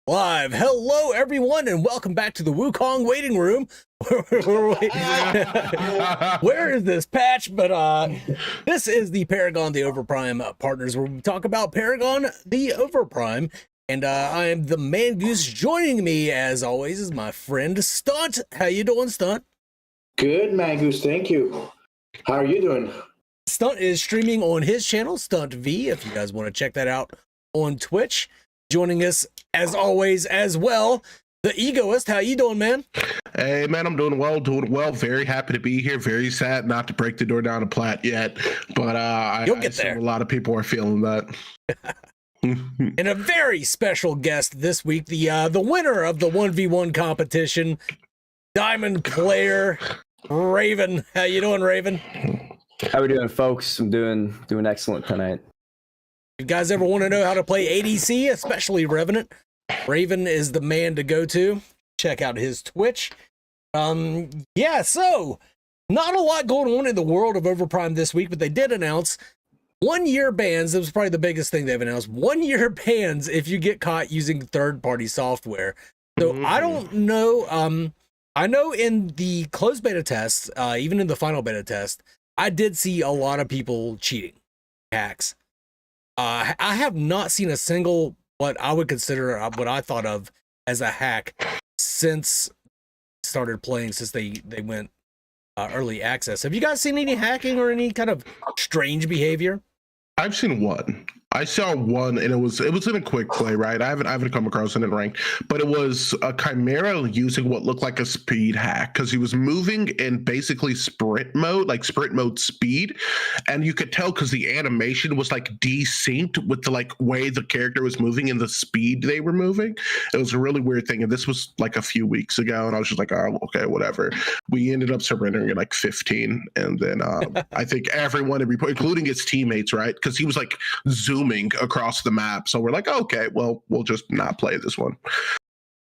Live. Hello, everyone, and welcome back to the Wukong waiting room. Where is this patch? But this is the Paragon, the Overprime partners, where we talk about Paragon, the Overprime. And I am the man goose. Joining me, as always, is my friend Stunt. How you doing, Stunt? Good, man goose. Thank you. How are you doing? Stunt is streaming on his channel, Stunt V, if you guys want to check that out on Twitch. Joining us, as always, as well, TheEgoist. How you doing, man? Hey, man, I'm doing well. Very happy to be here. Very sad not to break the door down to Plat yet, but You'll get there. A lot of people are feeling that. And a very special guest this week, the winner of the 1v1 competition, Diamond player, Raven. How you doing, Raven? How we doing, folks? I'm doing excellent tonight. If you guys ever want to know how to play ADC, especially Revenant, Raven is the man to go to. Check out his Twitch. Yeah, so not a lot going on in the world of Overprime this week, but they did announce 1-year bans. That was probably the biggest thing they've announced. 1-year bans if you get caught using third-party software. So I don't know. I know in the closed beta test, even in the final beta test, I did see a lot of people cheating, hacks. I have not seen a single what I would consider what I thought of as a hack since started playing, since they went early access. Have you guys seen any hacking or any kind of strange behavior? I've seen one. I saw one, and it was in a quick play, right? I haven't come across it in ranked, but it was a Chimera using what looked like a speed hack because he was moving in basically sprint mode, like sprint mode speed, and you could tell because the animation was like desynced with the like way the character was moving and the speed they were moving. It was a really weird thing, and this was like a few weeks ago, and I was just like, oh, okay, whatever. We ended up surrendering at like 15, and then I think everyone, including his teammates, right? Because he was like zooming across the map, so we're like, okay, well, we'll just not play this one.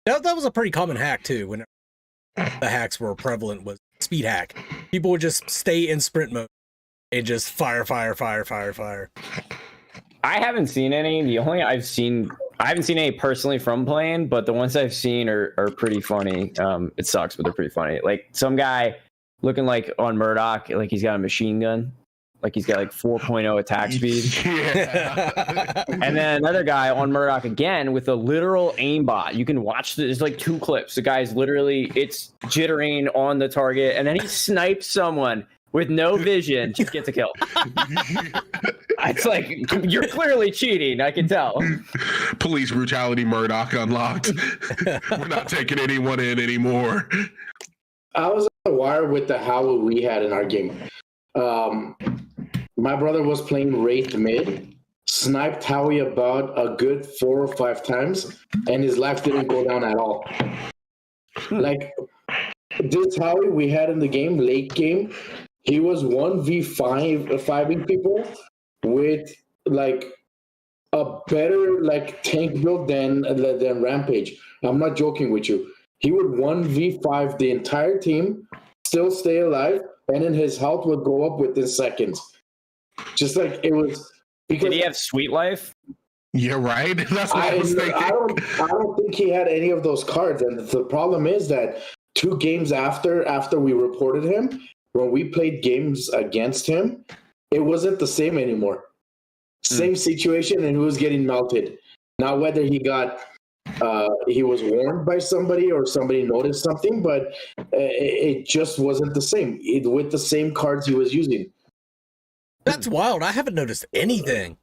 That was a pretty common hack too. When the hacks were prevalent, was speed hack. People would just stay in sprint mode and just fire. I haven't seen any. The only I haven't seen any personally from playing, but the ones I've seen are pretty funny. It sucks, but they're pretty funny. Like some guy looking like on Murdoch, like he's got a machine gun. Like he's got like 4.0 attack speed. Yeah. And then another guy on Murdoch again with a literal aimbot. You can watch there's like 2 clips. The guy's literally, it's jittering on the target, and then he snipes someone with no vision, just gets a kill. It's like, you're clearly cheating, I can tell. Police brutality Murdoch unlocked. We're not taking anyone in anymore. I was on the wire with the Howl we had in our game. My brother was playing Wraith mid, sniped Howie about a good 4 or 5 times, and his life didn't go down at all. Like, this Howie we had in the game, late game, he was 1v5ing people with, like, a better, like, tank build than Rampage. I'm not joking with you. He would 1v5 the entire team, still stay alive, and then his health would go up within seconds. Just like it was. Because did he have Sweet Life? Yeah, right. That's what I was thinking. I don't think he had any of those cards. And the problem is that 2 games after we reported him, when we played games against him, it wasn't the same anymore. Same situation, and he was getting melted. Now, whether he got he was warned by somebody or somebody noticed something, but it just wasn't the same with the same cards he was using. That's wild. I haven't noticed anything.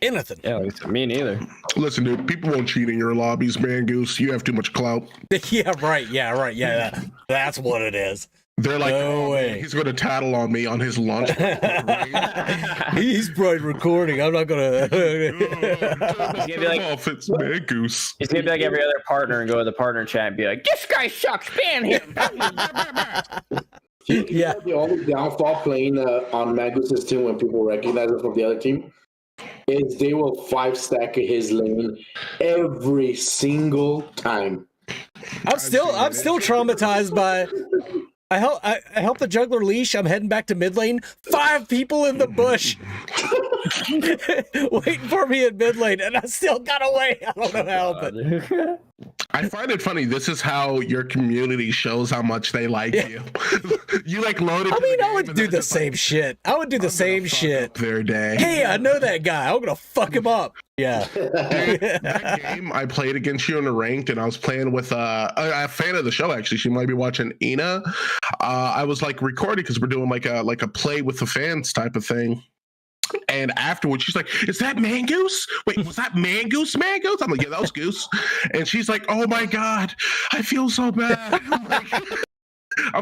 Anything. Yeah, me neither. Listen, dude, people won't cheat in your lobbies, man goose. You have too much clout. Yeah, right. Yeah, that's what it is. They're like, no way. He's going to tattle on me on his lunch. He's probably recording. I'm not going to. He's gonna be like, it's man goose. He's going to be like every other partner and go to the partner chat and be like, this guy sucks, ban him. Yeah. The only downfall playing on Magus's team when people recognize it from the other team is they will 5-stack his lane every single time. I'm still traumatized by. I help the juggler leash. I'm heading back to mid lane. 5 people in the bush. waiting for me in mid lane, and I still got away. I don't know how, but I find it funny. This is how your community shows how much they like you. You like loaded. I mean, I would do the same shit. I would do the same shit. Their day. Hey, I know that guy. I'm gonna fuck him up. Yeah. That game I played against you in the ranked, and I was playing with a fan of the show. Actually, she might be watching Ina. I was like recording because we're doing like a play with the fans type of thing. And afterwards, she's like, "Is that Mangoose? Wait, was that Mangoose? Mangoose?" I'm like, "Yeah, that was Goose." And she's like, "Oh my god, I feel so bad."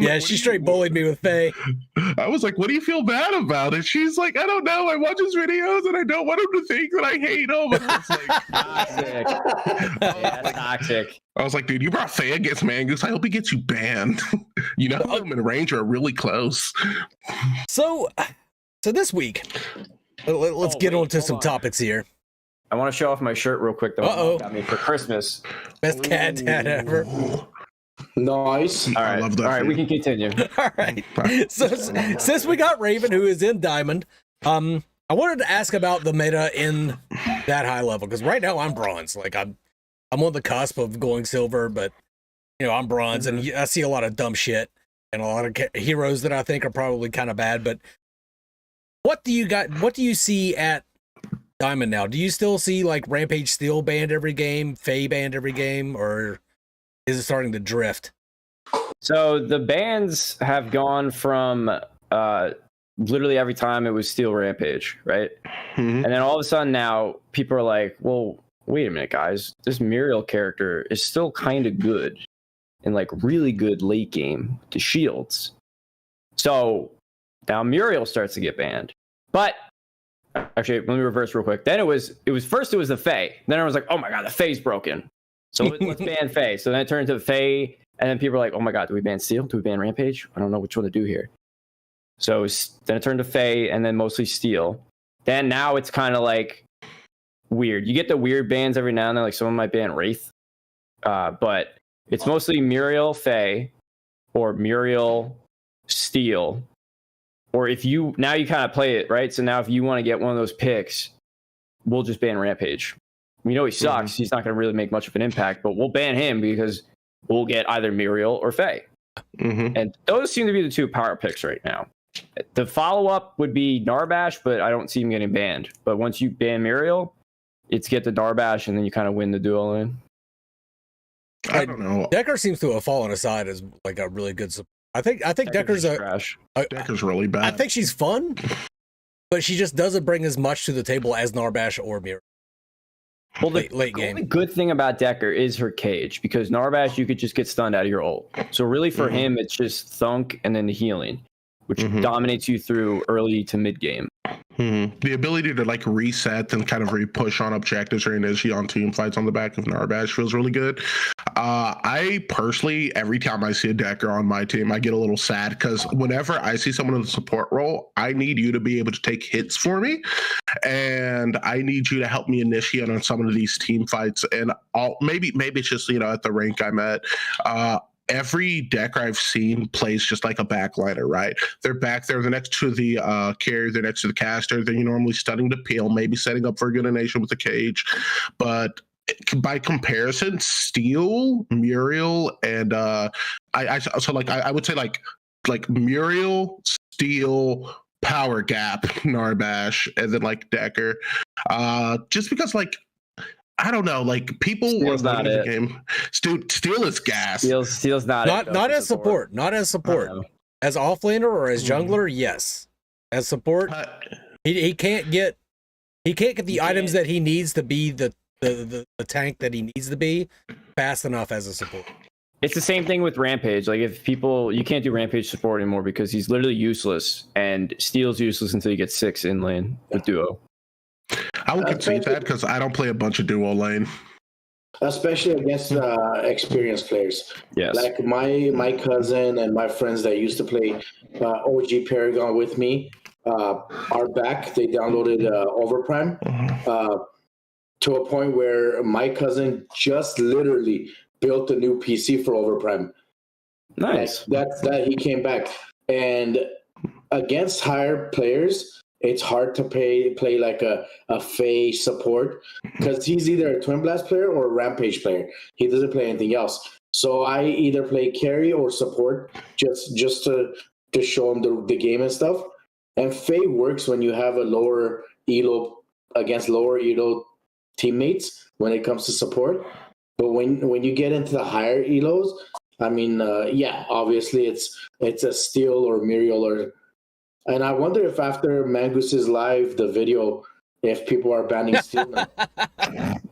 Yeah, she straight bullied me with Faye. I was like, "What do you feel bad about?" And she's like, "I don't know. I watch his videos, and I don't want him to think that I hate him." And I was like, Toxic. Yeah, that's toxic. I was like, "Dude, you brought Faye against Mangoose. I hope he gets you banned." You know, him and Ranger are really close. So this week, let's get on to some topics here. I want to show off my shirt real quick, though. Uh-oh. Got me for Christmas. Best cat dad ever. Nice. All right, I love that. all right, we can continue. All right. So since we got Raven, who is in Diamond, I wanted to ask about the meta in that high level, because right now I'm bronze. Like I'm on the cusp of going silver, but you know I'm bronze, and I see a lot of dumb shit and a lot of heroes that I think are probably kind of bad. But what do you see at Diamond now? Do you still see like Rampage Steel banned every game, Faye banned every game, or is it starting to drift? So the bans have gone from literally every time it was Steel Rampage, right? Mhm. And then all of a sudden now people are like, well, wait a minute, guys. This Muriel character is still kind of good and like really good late game to shields. So now Muriel starts to get banned. But actually, let me reverse real quick. Then it was the Faye. Then I was like, oh my god, the Faye's broken. So let's ban Faye. So then it turned to Faye, and then people are like, oh my god, do we ban Steel? Do we ban Rampage? I don't know which one to do here. So then it turned to Faye, and then mostly Steel. Then now it's kind of like weird. You get the weird bans every now and then, like someone might ban Wraith. But it's mostly Muriel, Faye, or Muriel, Steel. Or if you kind of play it, right? So now if you want to get one of those picks, we'll just ban Rampage. We know he sucks. Mm-hmm. He's not going to really make much of an impact, but we'll ban him because we'll get either Muriel or Faye. Mm-hmm. And those seem to be the two power picks right now. The follow-up would be Narbash, but I don't see him getting banned. But once you ban Muriel, it's get the Narbash, and then you kind of win the duel in. I don't know. Decker seems to have fallen aside as like a really good support. I think Decker's trash. Decker's really bad. I think she's fun, but she just doesn't bring as much to the table as Narbash or Muriel. Well, late game. The only good thing about Decker is her cage, because Narbash, you could just get stunned out of your ult. So really for him, it's just thunk and then the healing, which dominates you through early to mid game. The ability to like reset and kind of re-push on objectives or initiate on team fights on the back of Narbash feels really good. I personally, every time I see a Decker on my team, I get a little sad because whenever I see someone in the support role, I need you to be able to take hits for me, and I need you to help me initiate on some of these team fights. And maybe it's just at the rank I'm at. Every Decker I've seen plays just like a backliner, right? They're back there, they're next to the carrier, they're next to the caster, they're normally stunning the peel, maybe setting up for a good nation with the cage. But by comparison, Steel, Muriel, and I would say like Muriel, Steel, Power Gap, Narbash, and then like Decker. Just because like I don't know, like people Steel's not it. The game. Steel is gas. Steel's not as support. Not as support. As offlaner or as jungler, yes. As support, he can't get the items that he needs to be the tank that he needs to be fast enough as a support. It's the same thing with Rampage. Like you can't do Rampage support anymore because he's literally useless, and Steel's useless until you get 6 in lane with duo. I would concede that because I don't play a bunch of duo lane. Especially against experienced players. Yes. Like my cousin and my friends that used to play OG Paragon with me are back. They downloaded Overprime to a point where my cousin just literally built a new PC for Overprime. Nice. That he came back. And against higher players, it's hard to play like a Faye support because he's either a Twin Blast player or a Rampage player. He doesn't play anything else. So I either play carry or support just to show him the game and stuff. And Faye works when you have a lower elo against lower elo teammates when it comes to support. But when you get into the higher elos, I mean, yeah, obviously it's a Steel or Muriel and I wonder if after Mangus's live, the video, if people are banning Steel now.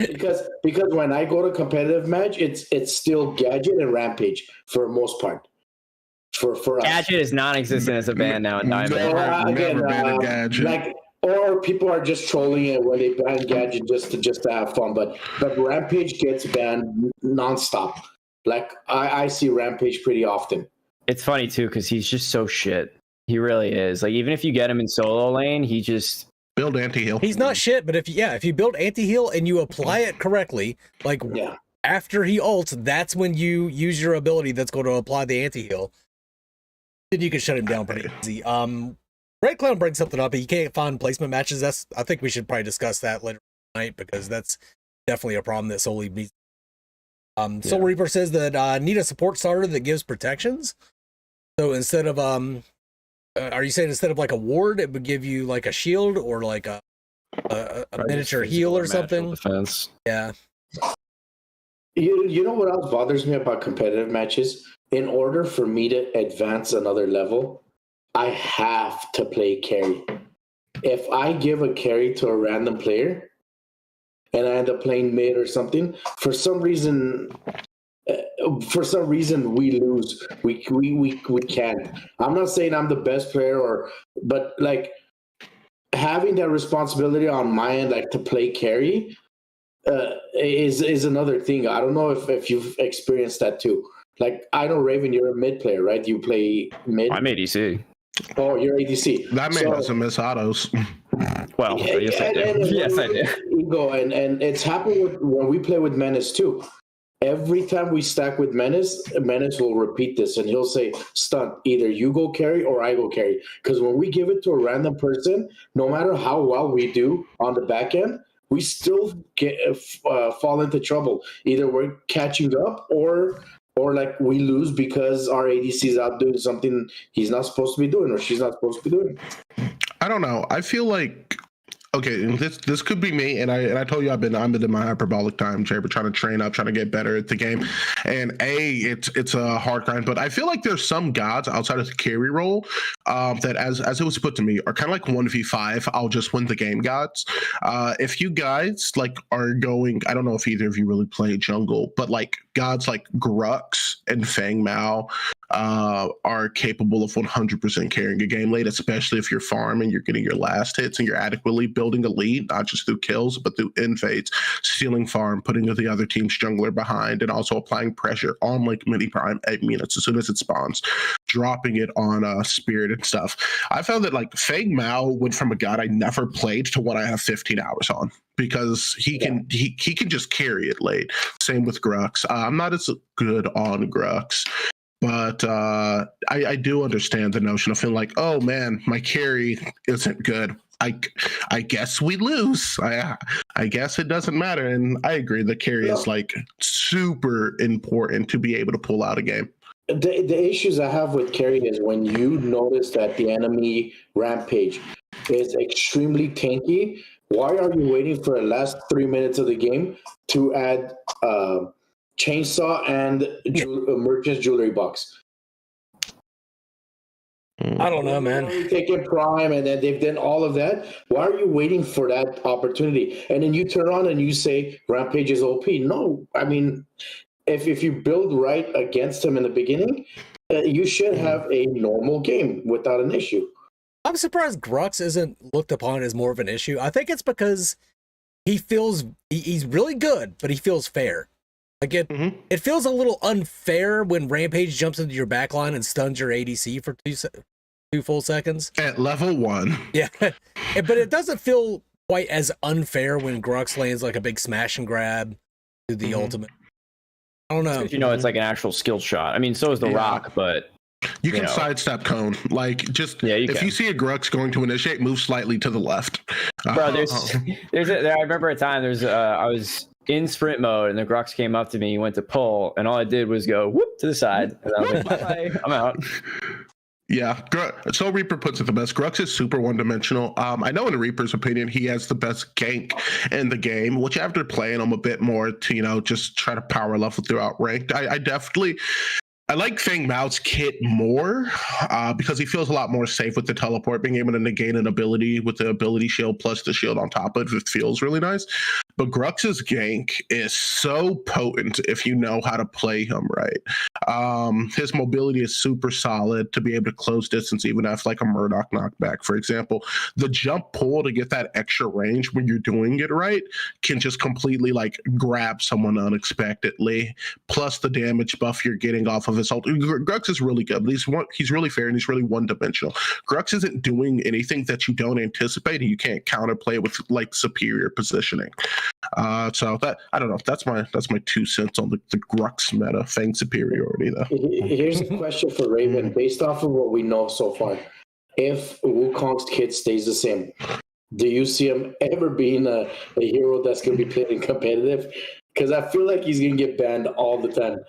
because when I go to competitive match, it's still Gadget and Rampage for the most part. For us. Gadget is non-existent as a ban now in Diamond. Never been a Gadget. Like, or people are just trolling it when they ban Gadget just to have fun. But Rampage gets banned nonstop. Like I see Rampage pretty often. It's funny too because he's just so shit. He really is. Like even if you get him in solo lane, he just build anti-heal. He's not shit, but if you build anti-heal and you apply it correctly, like after he ults, that's when you use your ability that's going to apply the anti-heal. Then you can shut him down pretty easy. Red Clown brings something up. He can't find placement matches. I think we should probably discuss that later tonight because that's definitely a problem that solely needs. Soul Reaper says that need a support starter that gives protections. So instead of are you saying instead of like a ward, it would give you like a shield or like a miniature heal or something? Defense. Yeah. You know what else bothers me about competitive matches? In order for me to advance another level, I have to play carry. If I give a carry to a random player and I end up playing mid or something, for some reason we lose. We can't. I'm not saying I'm the best player but like having that responsibility on my end, like to play carry, is another thing. I don't know if you've experienced that too. Like, I know, Raven, you're a mid player, right? You play mid? I'm ADC. Oh, you're ADC. That man doesn't miss autos. Well, yes, I do. Yes, I do. Ego, and it's happened when we play with Menace, too. Every time we stack with Menace will repeat this, and he'll say, Stunt, either you go carry or I go carry. Because when we give it to a random person, no matter how well we do on the back end, we still fall into trouble. Either we're catching up or like we lose because our ADC is out doing something he's not supposed to be doing or she's not supposed to be doing. I don't know. I feel like okay, this could be me, and I told you I'm in my hyperbolic time chamber trying to train up, trying to get better at the game. And it's a hard grind, but I feel like there's some gods outside of the carry role that as it was put to me are kind of like 1v5. I'll just win the game gods. If you guys like are going, I don't know if either of you really play jungle, but like gods like Grux and Fang Mao are capable of 100% carrying a game late, especially if you're farming, you're getting your last hits, and you're adequately building a lead, not just through kills, but through invades, stealing farm, putting the other team's jungler behind, and also applying pressure on like mini prime 8 minutes as soon as it spawns, dropping it on spirit and stuff. I found that like Fang Mao went from a god I never played to what I have 15 hours on, because he can just carry it late. Same with Grux. I'm not as good on Grux. But I do understand the notion of feeling like, oh man, my carry isn't good. I guess we lose. I guess it doesn't matter. And I agree, the carry is like super important to be able to pull out a game. The issues I have with carry is when you notice that the enemy Rampage is extremely tanky, why are you waiting for the last 3 minutes of the game to add chainsaw and merchant's jewelry box? I don't know, man. Taking prime and then they've done all of that. Why are you waiting for that opportunity? And then you turn on and you say Rampage is OP. No, I mean, if you build right against him in the beginning, you should have a normal game without an issue. I'm surprised Grux isn't looked upon as more of an issue. I think it's because he's really good, but he feels fair. Like it feels a little unfair when Rampage jumps into your backline and stuns your ADC for two full seconds. At level 1. Yeah. But it doesn't feel quite as unfair when Grux lands like a big smash and grab to the ultimate. I don't know. You know, it's like an actual skill shot. I mean, so is the Rock, but You can sidestep cone. Like, just if you see a Grux going to initiate, move slightly to the left. Bro, I remember a time I was in sprint mode and the Grux came up to me, he went to pull, and all I did was go whoop to the side. And I was like, bye, I'm out. Yeah, Soul Reaper puts it the best. Grux is super one-dimensional. I know in Reaper's opinion, he has the best gank in the game, which after playing him a bit more to, just try to power level throughout ranked, I like Fang Mao's kit more because he feels a lot more safe with the teleport, being able to negate an ability with the ability shield plus the shield on top of it feels really nice. But Grux's gank is so potent if you know how to play him right. His mobility is super solid to be able to close distance even after like a Murdoch knockback, for example. The jump pull to get that extra range when you're doing it right can just completely like grab someone unexpectedly, plus the damage buff you're getting off of his ult. Grux is really good, but he's really fair and he's really one-dimensional. Grux isn't doing anything that you don't anticipate and you can't counterplay with like superior positioning. So that, I don't know, that's my 2 cents on the Grux meta. Fang superiority though. Here's a question for Raven. Based off of what we know so far, if Wukong's kit stays the same, do you see him ever being a hero that's going to be played in competitive? Because I feel like he's going to get banned all the time.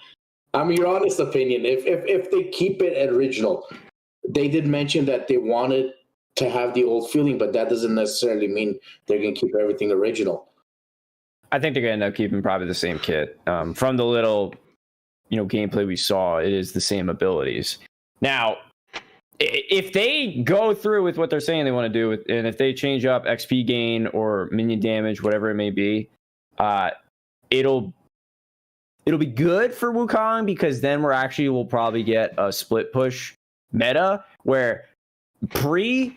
I mean, your honest opinion, if they keep it original, they did mention that they wanted to have the old feeling, but that doesn't necessarily mean they're going to keep everything original. I think they're going to end up keeping probably the same kit. From the little, gameplay we saw, it is the same abilities. Now, if they go through with what they're saying they want to do, and if they change up XP gain or minion damage, whatever it may be, it'll be good for Wukong, because then we'll probably get a split push meta where pre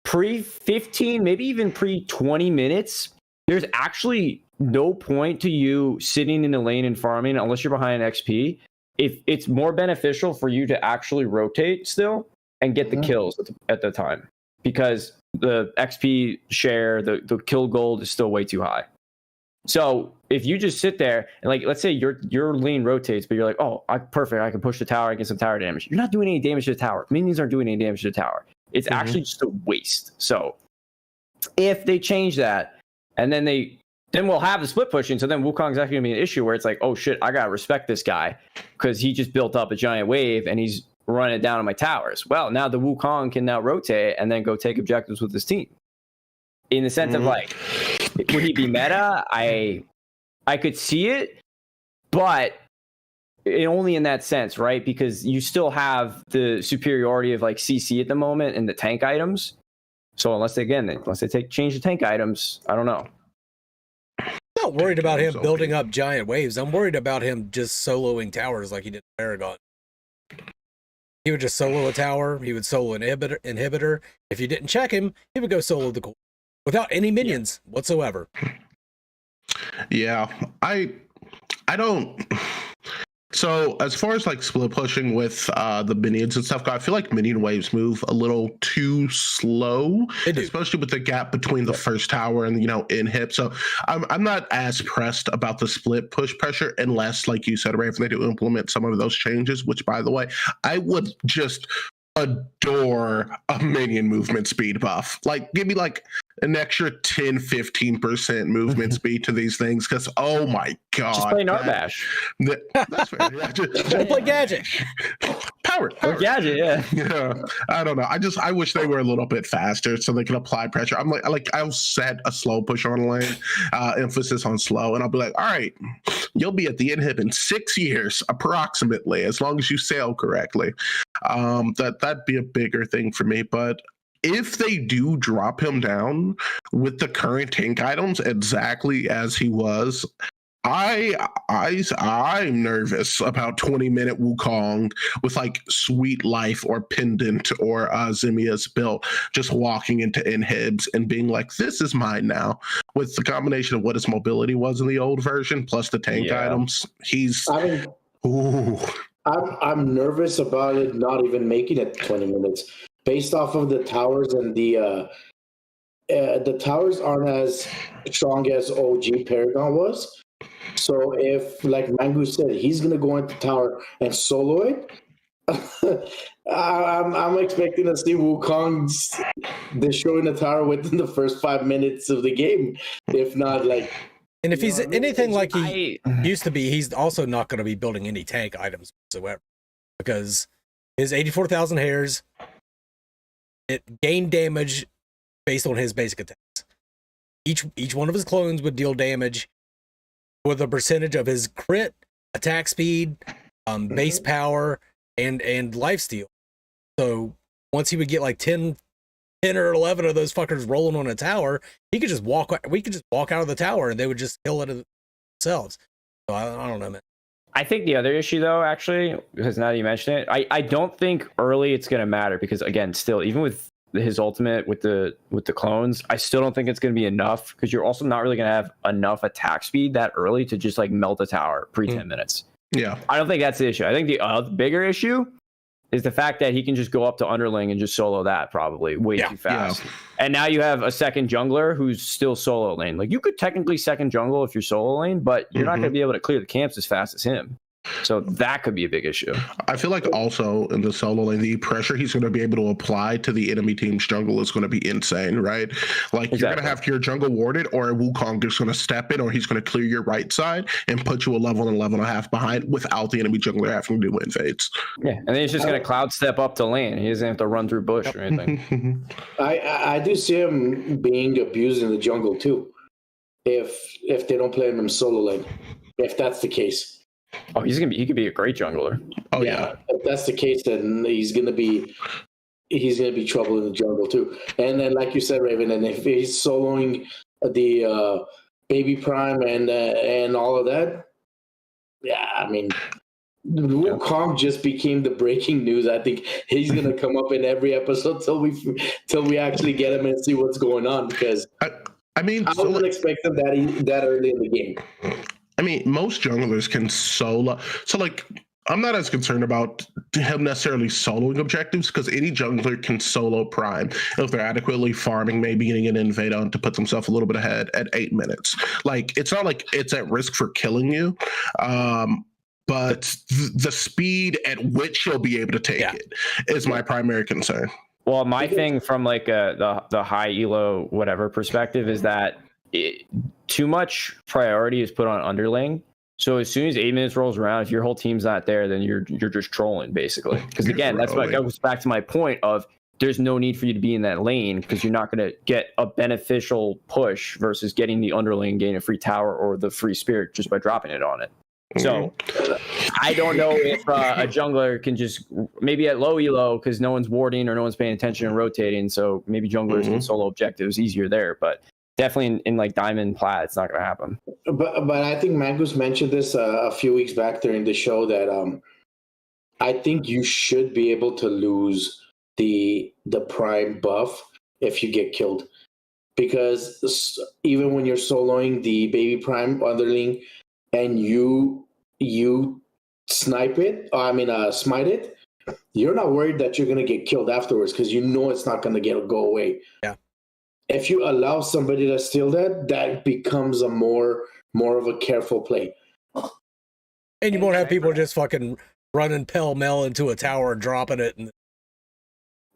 15, maybe even pre 20 minutes, there's actually no point to you sitting in the lane and farming unless you're behind XP. If it's more beneficial for you to actually rotate still and get the kills at the time, because the XP share, the kill gold is still way too high. So if you just sit there and like, let's say your lane rotates, but you're like, oh, perfect, I can push the tower, I get some tower damage. You're not doing any damage to the tower. Minions aren't doing any damage to the tower. It's actually just a waste. So if they change that, and then we'll have the split pushing. So then Wukong's actually gonna be an issue where it's like, oh shit, I gotta respect this guy because he just built up a giant wave and he's running it down on my towers. Well, now the Wukong can now rotate and then go take objectives with his team. In the sense of like, would he be meta? I could see it, but only in that sense, right? Because you still have the superiority of like CC at the moment and the tank items. So unless they change the tank items, I don't know. I'm not worried about him building up giant waves. I'm worried about him just soloing towers like he did in Paragon. He would just solo a tower. He would solo an inhibitor. If you didn't check him, he would go solo the core without any minions whatsoever. Yeah, I don't. So as far as like split pushing with the minions and stuff, I feel like minion waves move a little too slow, especially with the gap between the first tower and inhib. So I'm not as pressed about the split push pressure unless, like you said, Raven, they do implement some of those changes. Which, by the way, I would just adore a minion movement speed buff. Like, give me like an extra 10-15% movement speed to these things, because oh my god, just play Narbash. That's fair. Yeah, just play Gadget. Power. Or Gadget, yeah. I don't know. I wish they were a little bit faster so they can apply pressure. I'm like I'll set a slow push on lane, emphasis on slow, and I'll be like, all right, you'll be at the inhib in 6 years approximately, as long as you sail correctly. That'd be a bigger thing for me, but if they do drop him down with the current tank items exactly as he was, I'm nervous about 20-minute Wukong with like Sweet Life or Pendant or Zimia's built, just walking into inhibs and being like, this is mine now. With the combination of what his mobility was in the old version plus the tank items, I'm nervous about it not even making it 20 minutes. Based off of the towers, and the towers aren't as strong as OG Paragon was. So if, like Mangu said, he's going to go into tower and solo it, I'm expecting to see Wukong's destroying the tower within the first 5 minutes of the game, if not like. And if he's anything like he I used to be, he's also not going to be building any tank items whatsoever, because his 84,000 hairs, it gained damage based on his basic attacks. Each one of his clones would deal damage with a percentage of his crit, attack speed, base power, and lifesteal. So once he would get like 10 or 11 of those fuckers rolling on a tower, he could just walk. We could just walk out of the tower, and they would just kill it themselves. So I don't know, man. I think the other issue, though, actually, because now that you mention it, I don't think early it's going to matter, because again, still, even with his ultimate with the clones, I still don't think it's going to be enough, because you're also not really going to have enough attack speed that early to just like melt a tower pre 10 minutes. Yeah, I don't think that's the issue. I think the bigger issue is the fact that he can just go up to underling and just solo that probably way too fast. Yeah. And now you have a second jungler who's still solo lane. Like, you could technically second jungle if you're solo lane, but you're not going to be able to clear the camps as fast as him. So that could be a big issue. I feel like also in the solo lane, the pressure he's going to be able to apply to the enemy team's jungle is going to be insane, right? Like, you're going to have your jungle warded, or a Wukong is going to step in, or he's going to clear your right side and put you a level and a level and a half behind without the enemy jungler having to do invades. Yeah, and then he's just going to cloud step up to lane. He doesn't have to run through bush or anything. I do see him being abused in the jungle too, if they don't play him in solo lane. If that's the case. Oh, he could be a great jungler. Oh yeah. If that's the case, then he's gonna be trouble in the jungle too. And then, like you said, Raven, and if he's soloing the baby prime and all of that, yeah, I mean, Wukong just became the breaking news. I think he's gonna come up in every episode till we actually get him and see what's going on, because I mean, I wasn't expecting that early in the game. I mean, most junglers can solo. So, like, I'm not as concerned about him necessarily soloing objectives, because any jungler can solo prime if they're adequately farming, maybe getting an invade on to put themselves a little bit ahead at 8 minutes. Like, it's not like it's at risk for killing you. But the speed at which he'll be able to take it is my primary concern. Well, my thing from like the high elo whatever perspective is that too much priority is put on underling. So as soon as 8 minutes rolls around, if your whole team's not there, then you're just trolling, basically. Because again, that's what goes back to my point of there's no need for you to be in that lane, because you're not going to get a beneficial push versus getting the underling, gain a free tower or the free spirit just by dropping it on it. So I don't know if a jungler can just maybe at low elo, because no one's warding or no one's paying attention and rotating. So maybe junglers can solo objectives easier there, but definitely in like diamond plat, it's not going to happen. But I think Magus mentioned this a few weeks back during the show that I think you should be able to lose the prime buff if you get killed, because even when you're soloing the baby prime underling and you smite it, you're not worried that you're going to get killed afterwards, because you know it's not going to go away. Yeah. If you allow somebody to steal that becomes a more of a careful play. And you won't have people just fucking running pell-mell into a tower and dropping it.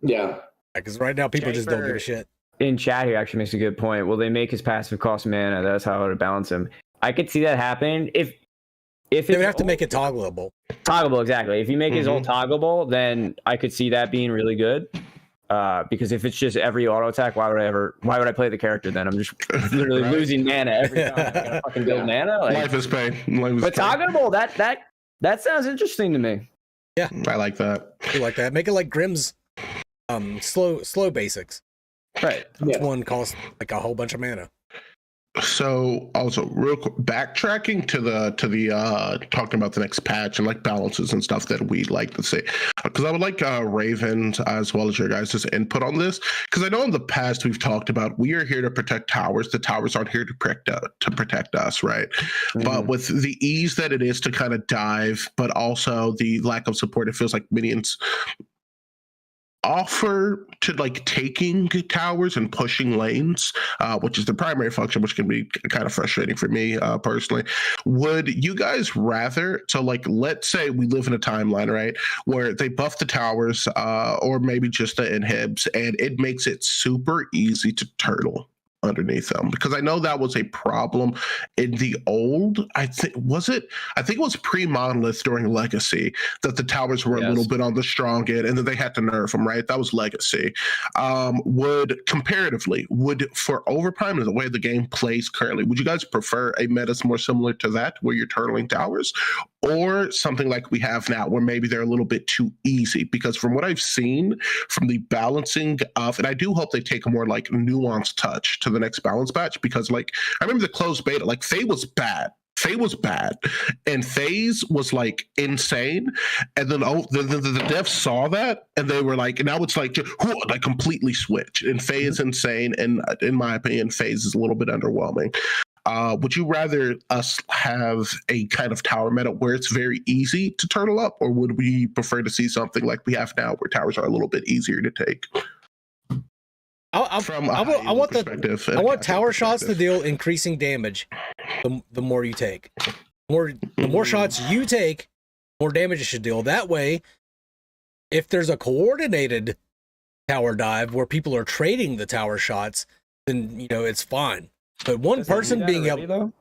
Yeah. Because right now people just don't give a shit. In chat here actually makes a good point. Will they make his passive cost mana? That's how I would balance him. I could see that happen if they would have to make it toggleable. Toggleable, exactly. If you make his ult toggleable, then I could see that being really good. Because if it's just every auto attack, why would I play the character then? I'm just literally losing mana every time. I gotta fucking build mana. Like, Life is pain. But toggleable, that sounds interesting to me. Yeah, I like that. I like that. Make it like Grimm's slow basics. Right. Each one costs like a whole bunch of mana. So also real quick, backtracking to the talking about the next patch and like balances and stuff that we'd like to see, because I would like Raven as well as your guys' input on this, because I know in the past we've talked about we are here to protect towers. The towers aren't here to protect us, right? But with the ease that it is to kind of dive, but also the lack of support, it feels like minions offer to like taking towers and pushing lanes, which is the primary function, which can be kind of frustrating for me personally. Would you guys rather, so like let's say we live in a timeline, right, where they buff the towers or maybe just the inhibs, and it makes it super easy to turtle underneath them, because I know that was a problem in the old, I think it was pre-monolith during Legacy, that the towers were a little bit on the strong end and then they had to nerf them, right? That was Legacy. Would for Overprime and the way the game plays currently, would you guys prefer a meta more similar to that, where you're turtling towers, or something like we have now where maybe they're a little bit too easy? Because from what I've seen from the balancing of, and I do hope they take a more like nuanced touch to the next balance patch, because like I remember the closed beta, like Faye was bad, and FaZe was like insane, and then the devs saw that and they were like, now it's like completely switched, and Faye is insane, and in my opinion FaZe is a little bit underwhelming. Would you rather us have a kind of tower meta where it's very easy to turtle up, or would we prefer to see something like we have now where towers are a little bit easier to take? I want tower shots to deal increasing damage the more you take. The more shots you take, more damage it should deal. That way, if there's a coordinated tower dive where people are trading the tower shots, then it's fine. But one person being able, though?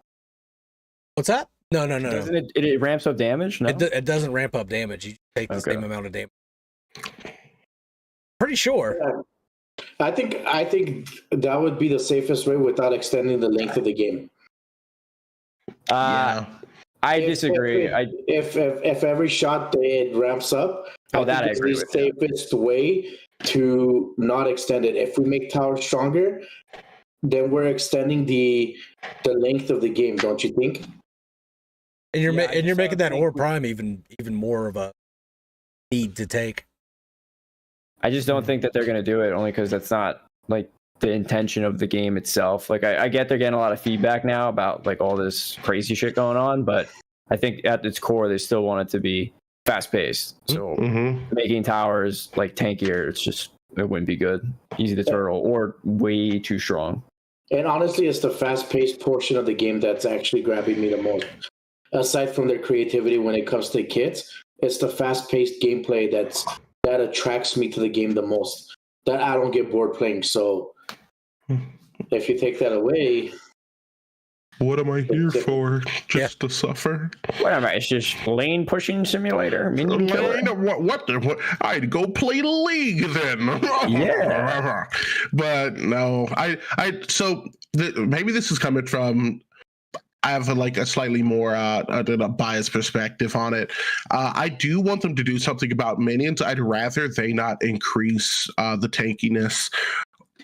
What's that? No. Doesn't it ramps up damage? No, it doesn't ramp up damage. You take the same amount of damage. Pretty sure. Yeah. I think that would be the safest way without extending the length of the game. I disagree. If every shot it ramps up, that I agree with. The safest way to not extend it. If we make towers stronger, then we're extending the length of the game, don't you think? And you're making that Overprime even more of a need to take. I just don't think that they're going to do it, only because that's not like the intention of the game itself. Like I get they're getting a lot of feedback now about like all this crazy shit going on, but I think at its core they still want it to be fast paced. So making towers like tankier, it wouldn't be good. Easy to turtle or way too strong. And honestly, it's the fast paced portion of the game that's actually grabbing me the most. Aside from their creativity when it comes to kits, it's the fast paced gameplay that attracts me to the game the most, that I don't get bored playing. So if you take that away, what am I here for? Just to suffer? Whatever. It's just lane pushing simulator. What? I'd go play the league then. Yeah. But no, maybe this is coming from, I have a slightly more biased perspective on it. I do want them to do something about minions. I'd rather they not increase the tankiness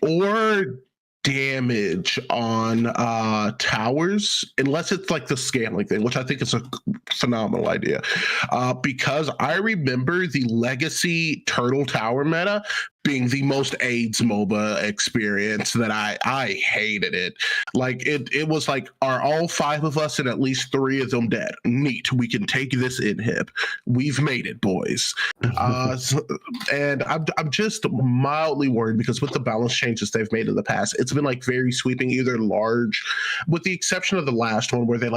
or damage on towers, unless it's like the scaling thing, which I think is a phenomenal idea. Because I remember the Legacy Turtle Tower meta being the most AIDS MOBA experience that I hated it. Like it was like, are all 5 of us and at least 3 of them dead? Neat, we can take this inhib. We've made it, boys. And I'm just mildly worried, because with the balance changes they've made in the past, it's been like very sweeping, either large, with the exception of the last one where they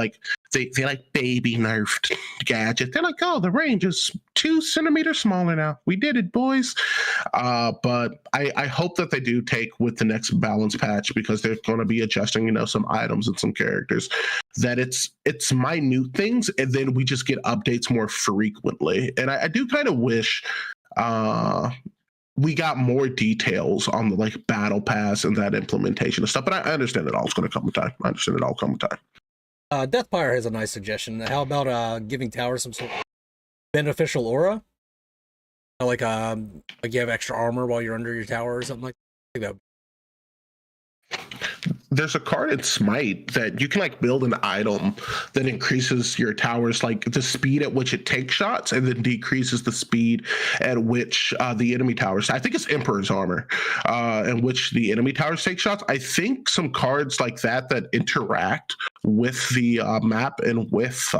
baby nerfed gadget. They're like, oh, the range is 2 centimeters smaller now. We did it, boys. But I hope that they do take with the next balance patch, because they're going to be adjusting, some items and some characters, that it's minute things, and then we just get updates more frequently. And I do kind of wish we got more details on the battle pass and that implementation and stuff. But I understand it all is going to come with time. Deathfire has a nice suggestion. How about giving towers some sort of beneficial aura? Like you have extra armor while you're under your tower or something like that. There's a card in Smite that you can build an item that increases your tower's the speed at which it takes shots, and then decreases the speed at which the enemy towers. I think it's Emperor's Armor, in which the enemy towers take shots. I think some cards like that interact with the map and with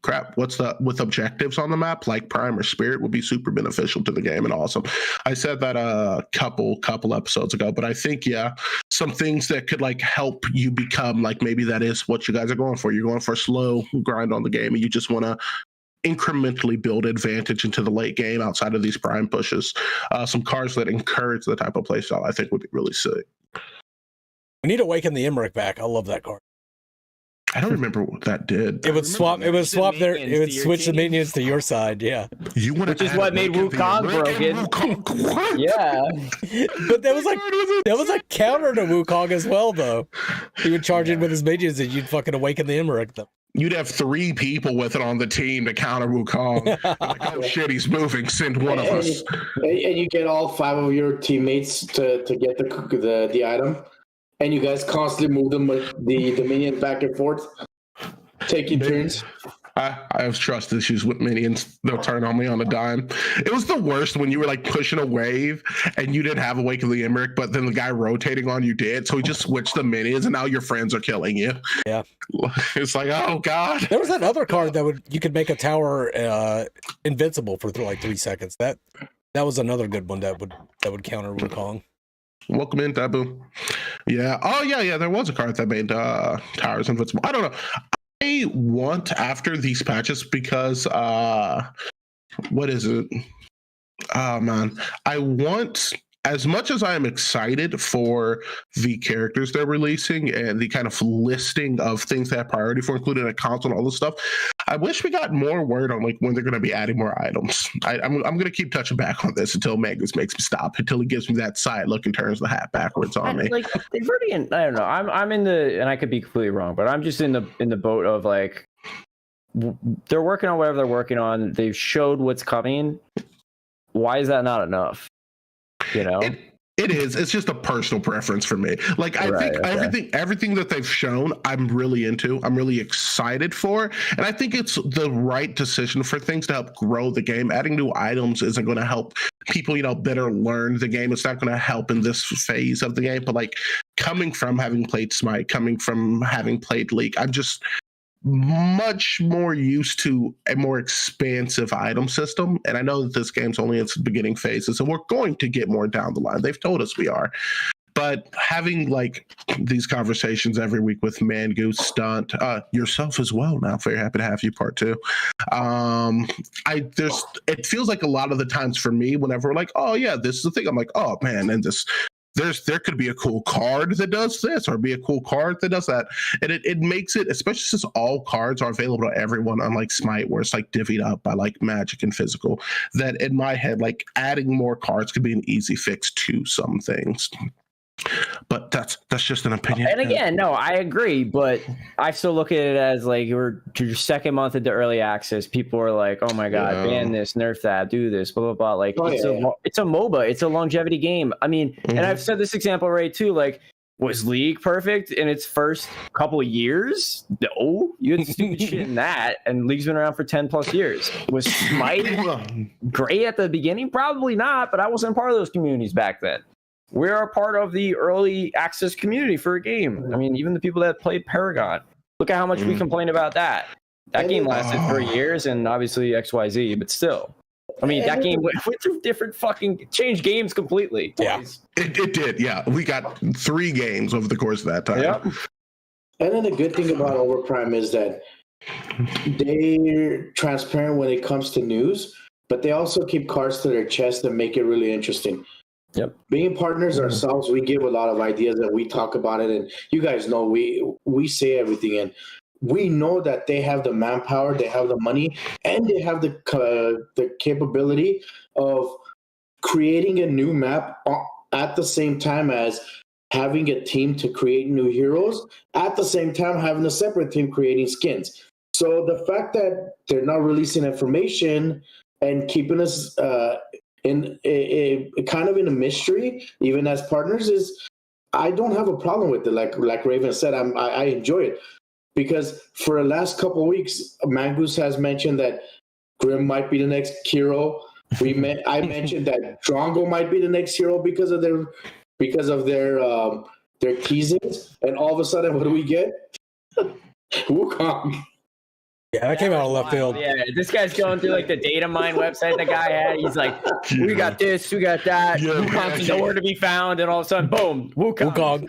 crap, with objectives on the map, like Prime or Spirit, would be super beneficial to the game and awesome. I said that a couple episodes ago, but I think, some things that could like help you become like, maybe that is what you guys are going for. You're going for a slow grind on the game, and you just want to incrementally build advantage into the late game outside of these Prime pushes. Some cards that encourage the type of playstyle, I think, would be really sick. We need to Awaken the Emmerich back. I love that card. I don't remember what that did. It would swap. It would swap their. It would switch the minions to your side. Yeah. Which is what made Wukong broken. Yeah. But there was a counter to Wukong as well, though. He would charge in with his minions, and you'd fucking Awaken the Emmerich them. You'd have 3 people with it on the team to counter Wukong. Like, oh shit, he's moving. Send one of us. And you get all 5 of your teammates to get the item. And you guys constantly move them with the minions back and forth, taking turns. I have trust issues with minions. They'll turn on me on a dime. It was the worst when you were like pushing a wave and you didn't have Awaken the Emmerich, but then the guy rotating on you did. So he just switched the minions, and now your friends are killing you. Yeah, it's like, oh god. There was that other card that you could make a tower invincible for like 3 seconds. That was another good one that would counter Wukong. Welcome in, Taboo. Yeah. Oh, yeah. There was a card that made towers invincible. I don't know. I want after these patches because what is it? Oh man, I want. As much as I am excited for the characters they're releasing and the kind of listing of things they have priority for, including a console and all this stuff, I wish we got more word on like when they're going to be adding more items. I'm going to keep touching back on this until Mangus makes me stop, until he gives me that side look and turns the hat backwards on me. Like they've already, I don't know. I'm in the, and I could be completely wrong, but I'm just in the boat of like they're working on whatever they're working on. They've showed what's coming. Why is that not enough? You know, it is. It's just a personal preference for me. Like I think everything that they've shown, I'm really into. I'm really excited for, and I think it's the right decision for things to help grow the game. Adding new items isn't going to help people, better learn the game. It's not going to help in this phase of the game. But like coming from having played Smite, coming from having played League, I'm just much more used to a more expansive item system. And I know that this game's only in its beginning phases, and we're going to get more down the line. They've told us we are. But having like these conversations every week with Mangoose, Stunt, yourself as well. Now, very happy to have you, part 2. It feels like a lot of the times for me, whenever we're like, oh yeah, this is the thing, I'm like, oh man, and there could be a cool card that does this, or be a cool card that does that. And it makes it, especially since all cards are available to everyone, unlike Smite, where it's like divvied up by like Magic and Physical, that in my head, like adding more cards could be an easy fix to some things. But that's just an opinion. And again, no, I agree, but I still look at it as like your second month into early access. People are like, "Oh my god, ban this, nerf that, do this, blah blah blah." Like it's a MOBA, it's a longevity game. I mean, and I've said this example right too. Like, was League perfect in its first couple of years? No, you had stupid shit in that, and League's been around for 10+ years. Was Smite great at the beginning? Probably not, but I wasn't part of those communities back then. We're a part of the early access community for a game. I mean, even the people that played Paragon, look at how much we complain about that. That game lasted 3 years, and obviously XYZ, but still. I mean, that game went through different changed games completely. Twice. Yeah, it did. Yeah, we got 3 games over the course of that time. Yep. And then the good thing about Overprime is that they're transparent when it comes to news, but they also keep cards to their chest and make it really interesting. Yep. Being partners ourselves, we give a lot of ideas and we talk about it. And you guys know we say everything. And we know that they have the manpower, they have the money, and they have the capability of creating a new map at the same time as having a team to create new heroes, at the same time having a separate team creating skins. So the fact that they're not releasing information and keeping us in a kind of in a mystery, even as partners, is I don't have a problem with it. Like Raven said, I enjoy it because for the last couple of weeks, Mangoose has mentioned that Grim might be the next hero. I mentioned that Drongo might be the next hero because of their teasings, and all of a sudden, what do we get? Wukong. Yeah, that came out of left field. Yeah, this guy's going through like the data mine website the guy had. He's like, we got this, we got that. Yeah, Wukong's nowhere to be found, and all of a sudden, boom, Wukong.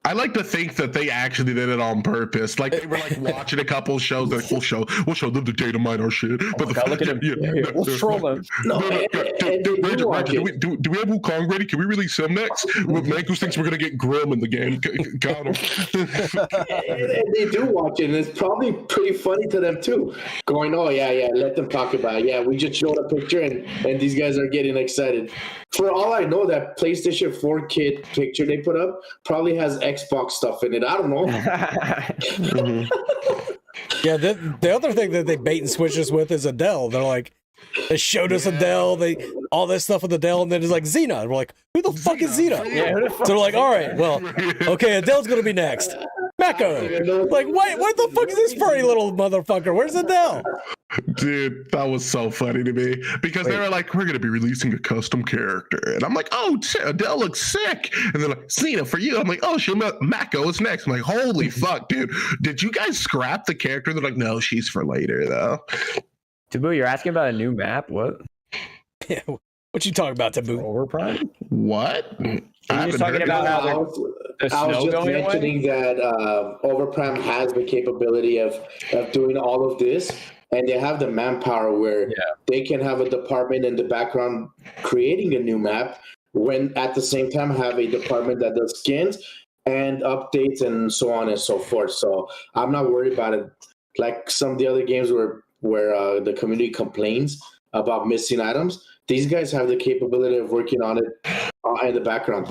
I like to think that they actually did it on purpose. Like they were like watching a couple of shows. Like we'll show them the data mine our shit. But God, look at him. We'll troll them. Do we have Wukong ready? Can we release him next? Mangus thinks we're gonna get Grim in the game. Got him. And they do watch it, and it's probably pretty funny to them too. Going, oh yeah, let them talk about it. Yeah, we just showed a picture, and these guys are getting excited. For all I know, that PlayStation 4 kit picture they put up probably has Xbox stuff in it. I don't know. Yeah, the other thing that they bait and switch us with is Adele. They're like, they showed us Adele, all this stuff with Adele, and then it's like Xena. And we're like, who the fuck is Xena? Yeah, who the fuck so they're like, all right, well, okay, Adele's gonna be next. Mako. Like, what the fuck is this furry little motherfucker? Where's Adele? Dude, that was so funny to me because they were like, we're going to be releasing a custom character. And I'm like, oh, shit, Adele looks sick. And they're like, Cena for you. I'm like, oh, shit, Mako is next. I'm like, holy fuck, dude. Did you guys scrap the character? They're like, no, she's for later, though. Taboo, you're asking about a new map? What? Yeah, what you talking about, Taboo? Overprime? What? You're just talking about how the I was snow just going away? mentioning that Overprime has the capability of doing all of this, and they have the manpower where they can have a department in the background creating a new map, when at the same time have a department that does skins and updates and so on and so forth. So I'm not worried about it. Like some of the other games where the community complains about missing items, these guys have the capability of working on it in the background.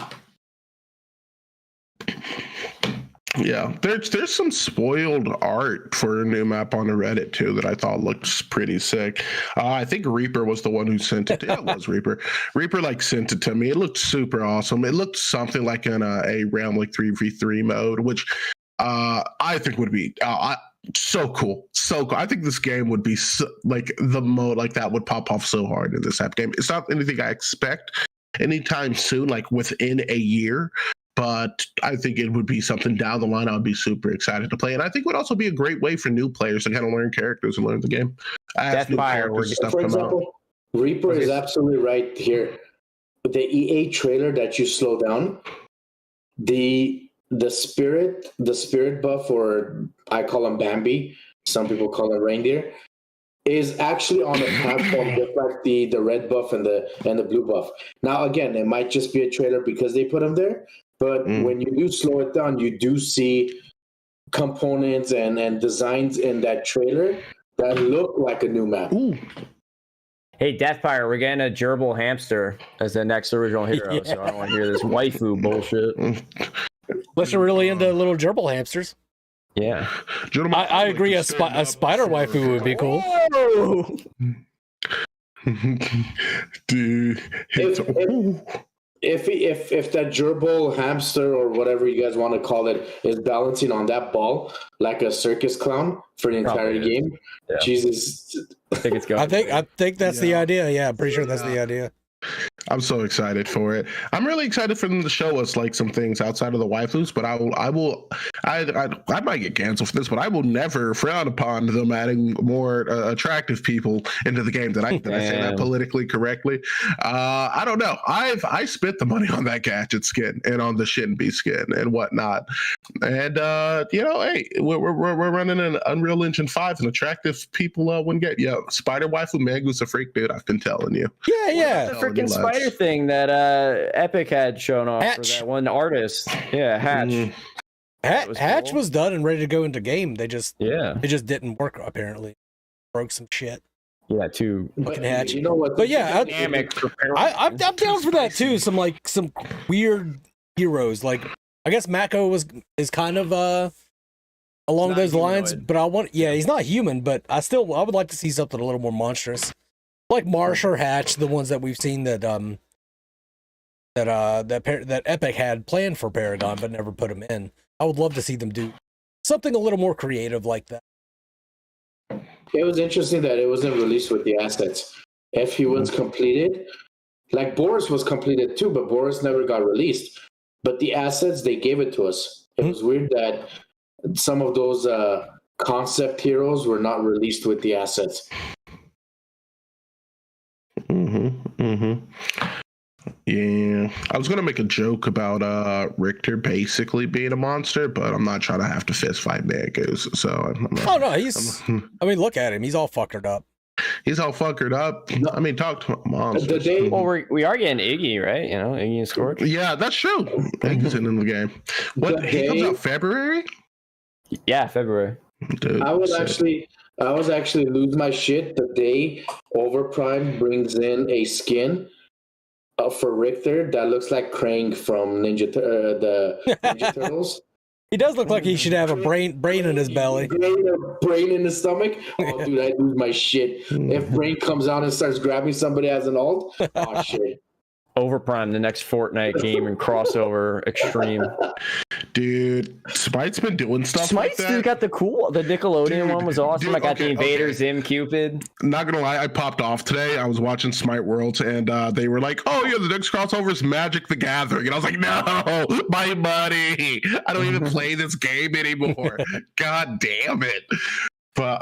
Yeah, there's some spoiled art for a new map on the Reddit too that I thought looked pretty sick. I think Reaper was the one who sent it. Yeah, it was Reaper. Reaper sent it to me. It looked super awesome. It looked something like in a Realm 3v3 mode, which I think would be so cool. So cool. I think this game would be the mode like that would pop off so hard in this app game. It's not anything I expect anytime soon, like within a year. But I think it would be something down the line I would be super excited to play. And I think it would also be a great way for new players to kind of learn characters and learn the game. For example, Reaper is absolutely right here. The EA trailer that you slow down, the spirit buff, or I call him Bambi, some people call him reindeer, is actually on the platform just like the red buff and the blue buff. Now again, it might just be a trailer because they put him there. But when you do slow it down, you do see components and designs in that trailer that look like a new map. Ooh. Hey, Deathfire, we're getting a gerbil hamster as the next original hero, so I don't want to hear this waifu bullshit. Unless you're really into little gerbil hamsters. Yeah. I agree, a spider waifu would be cool. Dude. If that gerbil hamster or whatever you guys want to call it is balancing on that ball like a circus clown for the entire game, Jesus, I think it's going. I think that's the idea. Yeah, I'm pretty sure that's the idea. I'm so excited for it. I'm really excited for them to show us like some things outside of the waifus, but I might get canceled for this, but I will never frown upon them adding more attractive people into the game. Did I say that politically correctly? I don't know. I spent the money on that gadget skin and on the Shin B skin and whatnot. And hey, we're running an Unreal Engine 5 and attractive people wouldn't get. Spider waifu Mangu's a freak, dude. I've been telling you. Yeah. The freaking spider thing that Epic had shown off for that one artist. Yeah, Hatch. Hatch was done and ready to go into game. It just didn't work apparently. Broke some shit. Yeah, too. Fucking Hatch. You know what? But yeah, I'm down for that too. Some weird heroes. Like I guess Mako is kind of along those lines. But he's not human. But I would like to see something a little more monstrous. Like Marsh or Hatch, the ones that we've seen that Epic had planned for Paragon but never put them in. I would love to see them do something a little more creative like that. It was interesting that it wasn't released with the assets. If he was completed, like Boris was completed too, but Boris never got released. But the assets, they gave it to us. It was weird that some of those concept heroes were not released with the assets. Yeah, I was gonna make a joke about Richter basically being a monster, but I'm not trying to have to fist fight Mangoose. So Oh no, I mean, look at him. He's all fuckered up. he's all fuckered up. No. I mean, talk to monsters. The day- Well, we are getting Iggy, right? You know, Iggy and Scorch. Yeah, that's true. He's in the game. What he comes out February? Yeah, February. Dude, I was sick. actually lose my shit the day Overprime brings in a skin for Richter that looks like Krang from the Ninja Turtles. He does look like he should have a brain in his belly. Brain in his stomach. Oh, dude, I lose my shit. If Brain comes out and starts grabbing somebody as an alt, oh shit. Overprime, the next Fortnite game and crossover extreme. Dude, Smite's been doing stuff Smite's like that. dude got the Nickelodeon one was awesome. Dude, I got the Invader Zim Cupid. Not gonna lie, I popped off today. I was watching Smite Worlds, and they were like, "Oh yeah, the next crossover is Magic the Gathering," and I was like, "No, my buddy, I don't even play this game anymore. God damn it!" But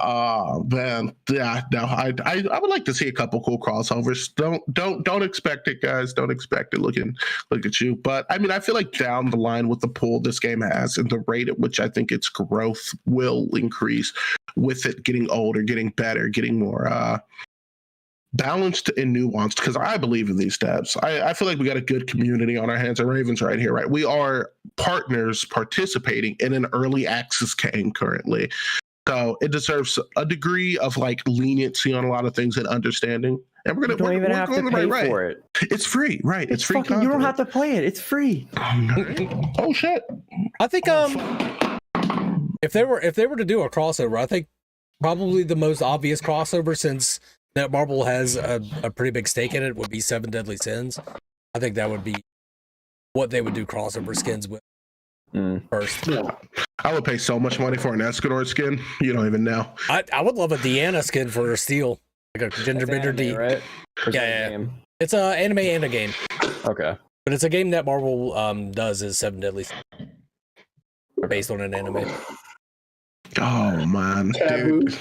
man, yeah, no, I would like to see a couple cool crossovers. Don't expect it, guys. Don't expect it. Look at you. But I mean, I feel like down the line with the pool this game has and the rate at which I think its growth will increase with it getting older, getting better, getting more balanced and nuanced, because I believe in these devs. I feel like we got a good community on our hands. And Ravens right here, right? We are partners participating in an early access game currently. So it deserves a degree of like leniency on a lot of things and understanding. And we're don't even have to pay for it. It's free, right? It's free. Fucking, you don't have to play it. It's free. Oh shit! I think if they were to do a crossover, I think probably the most obvious crossover, since Netmarble has a pretty big stake in it, would be Seven Deadly Sins. I think that would be what they would do crossover skins with first. Yeah. I would pay so much money for an Escanor skin. You don't even know. I would love a Deanna skin for a Steel, like a Genderbender D. Right? Yeah. It's an anime and a game. Okay. But it's a game that Marvel does is Seven Deadly Sins, based on an anime. Oh man, dude.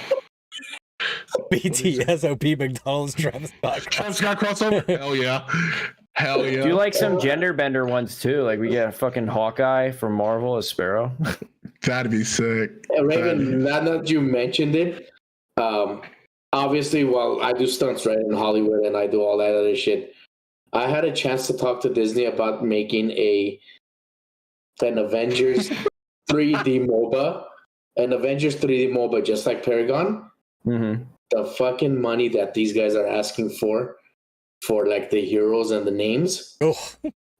BTSOP McDonald's Travis Scott. Travis Scott crossover? Hell yeah. Hell yeah. Do you like some gender bender ones too? Like we get a fucking Hawkeye from Marvel as Sparrow. That'd be sick. Raven, now that you mentioned it, obviously, while I do stunts right in Hollywood and I do all that other shit, I had a chance to talk to Disney about making an Avengers 3D MOBA, an Avengers 3D MOBA, just like Paragon. Mm-hmm. The fucking money that these guys are asking for like the heroes and the names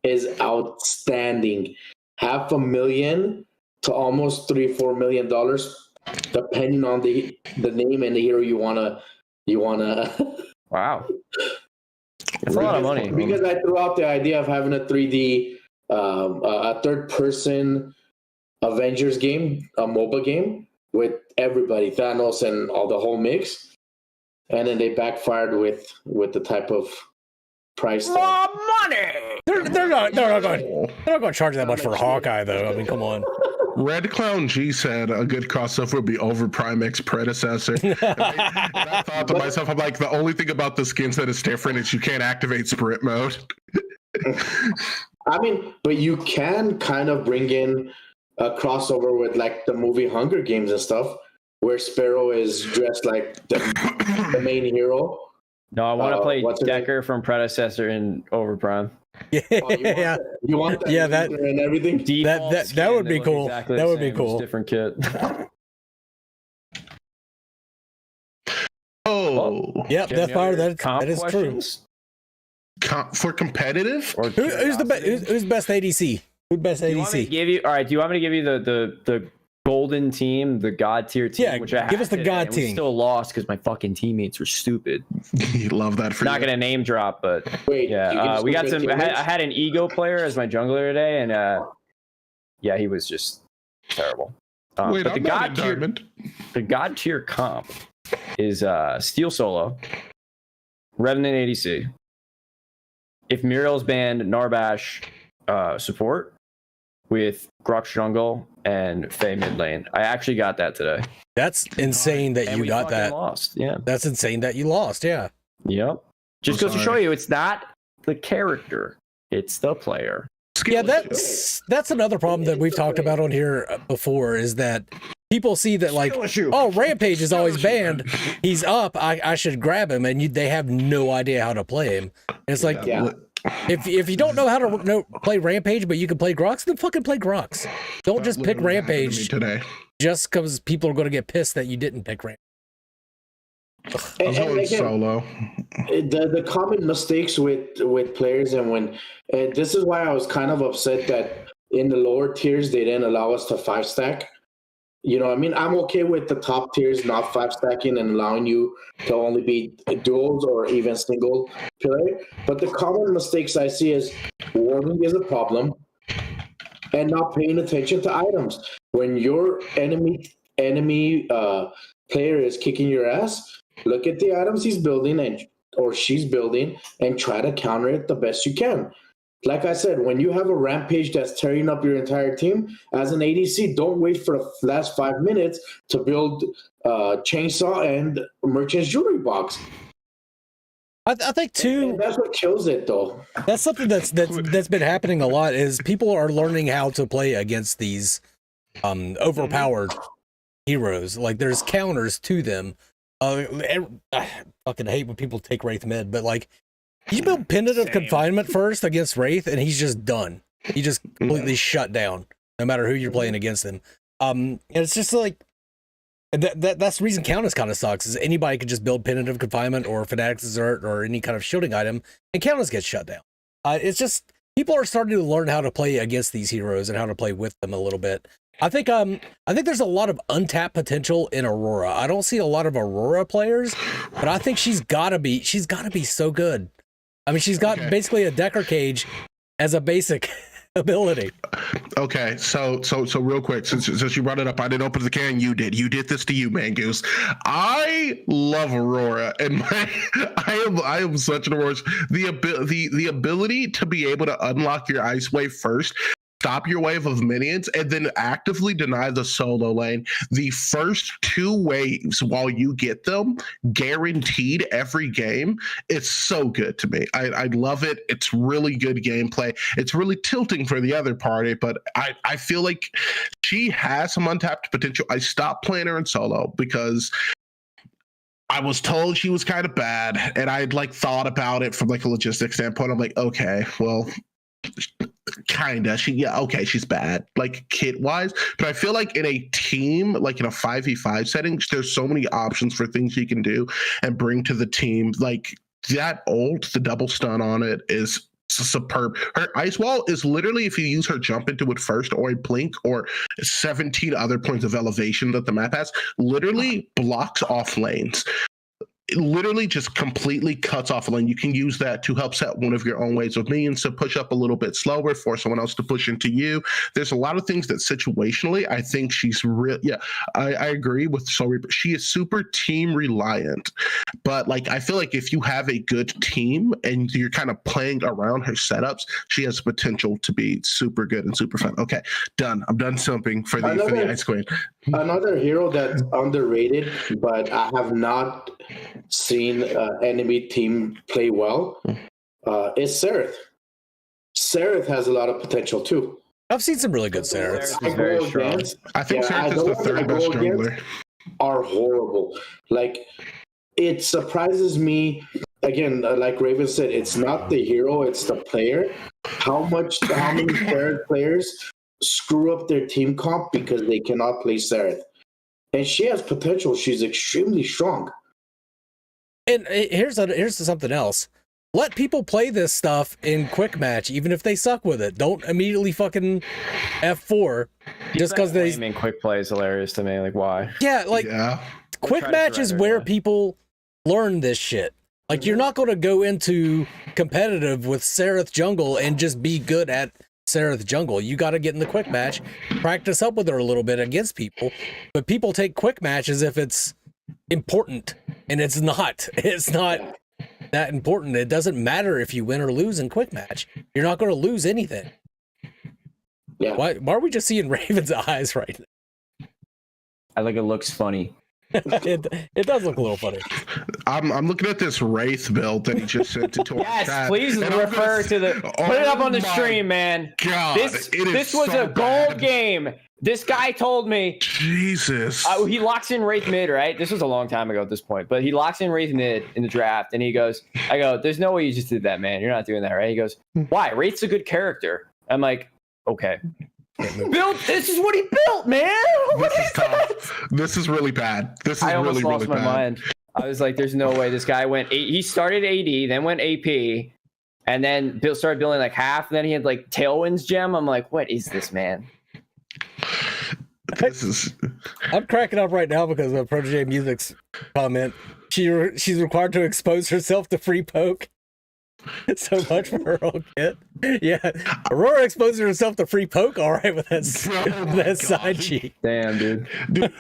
is outstanding. $500,000 to almost $3-4 million, depending on the name and the hero you wanna. Wow, that's a lot of money. Because I threw out the idea of having a 3D, a third-person Avengers game, a MOBA game with everybody, Thanos and all the whole mix, and then they backfired with the type of price. More money. They're not going to charge that much for Hawkeye, though. I mean, come on. Red Clown G said a good crossover would be Overprime X predecessor. And I thought to myself, I'm like, the only thing about the skins that is different is you can't activate sprint mode. I mean, but you can kind of bring in a crossover with like the movie Hunger Games and stuff, where Sparrow is dressed like the main hero. No, I want to play Decker from Predecessor in Overprime. Yeah, you want that? Yeah, that and everything. That would be cool. Exactly that would same, be cool. Different kit. Oh, Yep, Do you have Deathfire. any other That comp is questions? for competitive? Or true. Who's best ADC? Who's best Do you want me to ADC? give you? All right. Do you want me to give you the golden team, the god tier team? Yeah, which I give us the had god today, and we team. Still lost because my fucking teammates were stupid. You love that for Not you. gonna name drop, but Wait, yeah, we got some. I teammates? had an ego player as my jungler today, and yeah, he was just terrible. Wait, but I'm not a diamond. the god tier comp is Steel Solo, Revenant ADC. If Muriel's banned, Narbash support with Grux Jungle and Faye mid lane. I actually got that today. That's insane that And you we got fucking that. lost. Yeah. That's insane that you lost. Yeah. Yep. Just goes to show you, it's not the character, it's the player. Yeah, that's another problem that we've talked about on here before, is that people see that like, oh, Rampage is always banned. He's up. I should grab him, and they have no idea how to play him. And it's like, if you don't know how to play Rampage, but you can play Grux, then fucking play Grux. Don't just pick Rampage today. Just because people are going to get pissed that you didn't pick Rampage. I was going solo. The common mistakes with players, and when this is why I was kind of upset that in the lower tiers they didn't allow us to 5-stack. You know, I mean, I'm okay with the top tiers not 5-stacking and allowing you to only be duels or even single player. But the common mistakes I see is warding is a problem, and not paying attention to items. When your enemy player is kicking your ass, look at the items he's building or she's building and try to counter it the best you can. Like I said, when you have a Rampage that's tearing up your entire team, as an ADC, don't wait for the last 5 minutes to build Chainsaw and Merchant's Jewelry Box. I think too. And that's what kills it, though. That's something that's been happening a lot. Is people are learning how to play against these overpowered heroes. Like there's counters to them. I fucking hate when people take Wraith mid, but like you build Pendant of Confinement first against Wraith, and he's just done. He just completely shut down, no matter who you're playing against him. And it's just like that's the reason Countess kind of sucks. Is anybody could just build Pendant of Confinement or Fanatic's Desert or any kind of shielding item, and Countess gets shut down. It's just people are starting to learn how to play against these heroes and how to play with them a little bit. I think there's a lot of untapped potential in Aurora. I don't see a lot of Aurora players, but I think she's gotta be so good. I mean, she's got basically a Decker Cage as a basic ability. Okay, so real quick, since you brought it up, I didn't open the can. You did this to you, Mangoose. I love Aurora, and I am such an Aurora. The ability to be able to unlock your Ice Wave first, stop your wave of minions, and then actively deny the solo lane. The first 2 waves while you get them, guaranteed every game. It's so good to me. I love it. It's really good gameplay. It's really tilting for the other party, but I feel like she has some untapped potential. I stopped playing her in solo because I was told she was kind of bad, and I'd like thought about it from like a logistics standpoint. I'm like, okay, well, kinda. She's bad, like kit wise. But I feel like in a team, like in a 5v5 setting, there's so many options for things you can do and bring to the team. Like that ult, the double stun on it is superb. Her ice wall is literally, if you use her jump into it first, or a blink, or 17 other points of elevation that the map has, literally blocks off lanes. It literally just completely cuts off a lane. You can use that to help set one of your own waves of minions to push up a little bit slower for someone else to push into you. There's a lot of things that situationally, I think she's real. Yeah, I agree with Soul Reaper. She is super team reliant, but like I feel like if you have a good team and you're kind of playing around her setups, she has potential to be super good and super fun. Okay, done. I'm done simping for the Ice Queen. Another hero that's underrated, but I have not seen enemy team play well, is Sereth. Sereth has a lot of potential too. I've seen some really good Sereths. I think Sereth is the third best jungler. Are horrible. Like, it surprises me. Again, like Raven said, it's not the hero, it's the player. How many Sereth players screw up their team comp because they cannot play Sereth? And she has potential. She's extremely strong. And here's something else. Let people play this stuff in quick match, even if they suck with it. Don't immediately fucking F4 just because they. I mean, quick play is hilarious to me. Like, why? Yeah, like quick match is where people learn this shit. Like, you're not going to go into competitive with Sereth jungle and just be good at Sereth jungle. You got to get in the quick match, practice up with her a little bit against people. But people take quick match as if it's important, and it's not. It's not that important. It doesn't matter if you win or lose in quick match. You're not going to lose anything. Yeah. Why are we just seeing Raven's eyes right now? I think it looks funny. It does look a little funny. I'm looking at this Wraith build that he just sent to our Yes, chat, please and I'm refer just- to the. Put it up on the my stream, man. God, This was so a gold bad. game. This guy told me Jesus. he locks in Wraith mid, right? This was a long time ago at this point, but he locks in Wraith mid in the draft, and he goes, I go, there's no way you just did that, man. You're not doing that, right? He goes, why? Wraith's a good character. I'm like, okay. Built. This is what he built, man. What This is is that? tough. This is really bad. This is I almost really, lost really my bad. mind. I was like, there's no way this guy went. He started AD, then went AP, and then started building like half. And then he had like Tailwinds gem. I'm like, what is this, man? This is I'm cracking up right now because of Protege Music's comment. She's required to expose herself to free poke. So much for her own kit. Yeah, Aurora exposes herself to free poke. All right, with that, that side cheek. Damn, dude. Dude,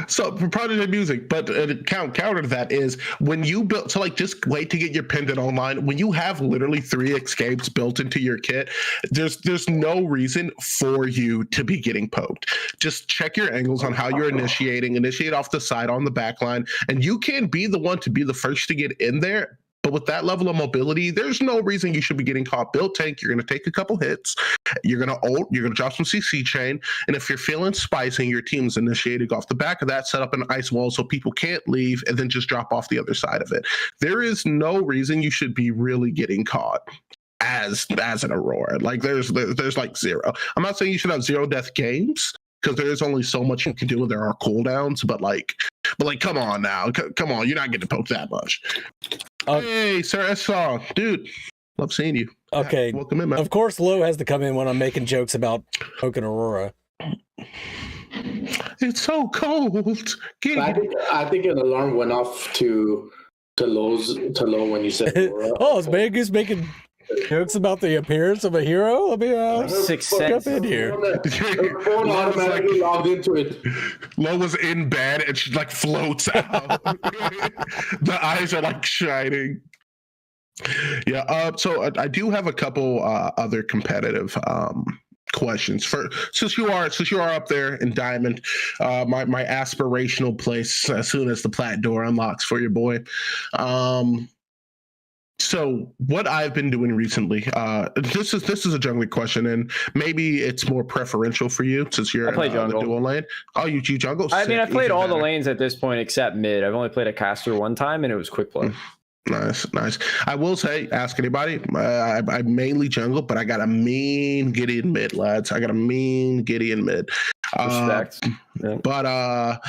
so for Prodigy Music, but counter to that is when you build. So like, just wait to get your pendant online. When you have literally 3 escapes built into your kit, there's no reason for you to be getting poked. Just check your angles on how you're initiating. Initiate off the side on the back line, and you can be the one to be the first to get in there. But with that level of mobility, there's no reason you should be getting caught. Build tank, you're going to take a couple hits. You're going to ult, you're going to drop some CC chain. And if you're feeling spicy and your team's initiating off the back of that, set up an ice wall so people can't leave and then just drop off the other side of it. There is no reason you should be really getting caught as an Aurora. Like there's like zero. I'm not saying you should have 0 death games, because there is only so much you can do when there are cooldowns, but come on now. Come on, you're not getting poked that much. Hey, Sir S-Song. Dude, love seeing you. Okay. Welcome in, man. Of course, Low has to come in when I'm making jokes about poking Aurora. It's so cold. I think an alarm went off to low when you said Aurora. Oh, is Mangoose making jokes about the appearance of a hero? Let me Sixth jump Sense. in here. Her phone automatically logged into it. Lo was in bed and she like floats out. The eyes are like shining. Yeah. So I do have a couple other competitive questions since you are up there in Diamond, my aspirational place as soon as the plat door unlocks for your boy. So what I've been doing recently, this is a jungling question, and maybe it's more preferential for you since you're I play in the jungle. dual lane. Oh, you jungle? I mean, I've played all the lanes. lanes at this point except mid. I've only played a caster one time, and it was quick play. Nice. I will say, ask anybody. I mainly jungle, but I got a mean Gideon mid, lads. I got a mean Gideon mid. Respect. Yeah. But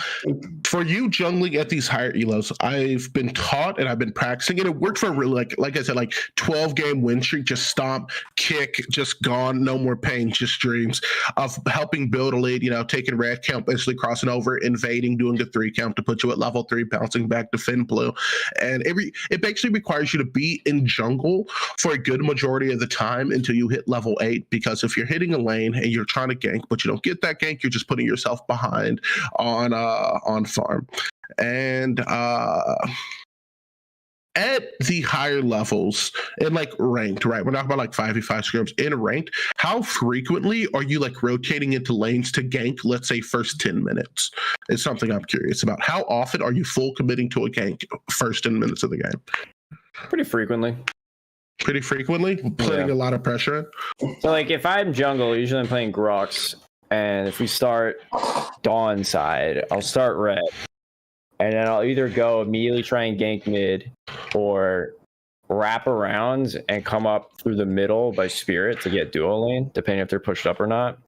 for you jungling at these higher elos, I've been taught and I've been practicing, and it worked for really like I said, like 12-game win streak, just stomp, kick, just gone, no more pain, just dreams of helping build a lead. Taking red count, basically crossing over, invading, doing the 3 count to put you at level 3, bouncing back to Fin Blue, and it basically requires you to be in jungle for a good majority of the time until you hit level 8. Because if you're hitting a lane and you're trying to gank, but you don't get that gank, you're just putting yourself behind on farm. And at the higher levels in like ranked, right? We're talking about like 5v5 scrims in ranked. How frequently are you like rotating into lanes to gank, let's say first 10 minutes? It's something I'm curious about. How often are you full committing to a gank first 10 minutes of the game? Pretty frequently. Putting a lot of pressure in. So like if I'm jungle, usually I'm playing Grox, and if we start Dawn side, I'll start red, and then I'll either go immediately try and gank mid, or wrap around and come up through the middle by Spirit to get dual lane, depending if they're pushed up or not.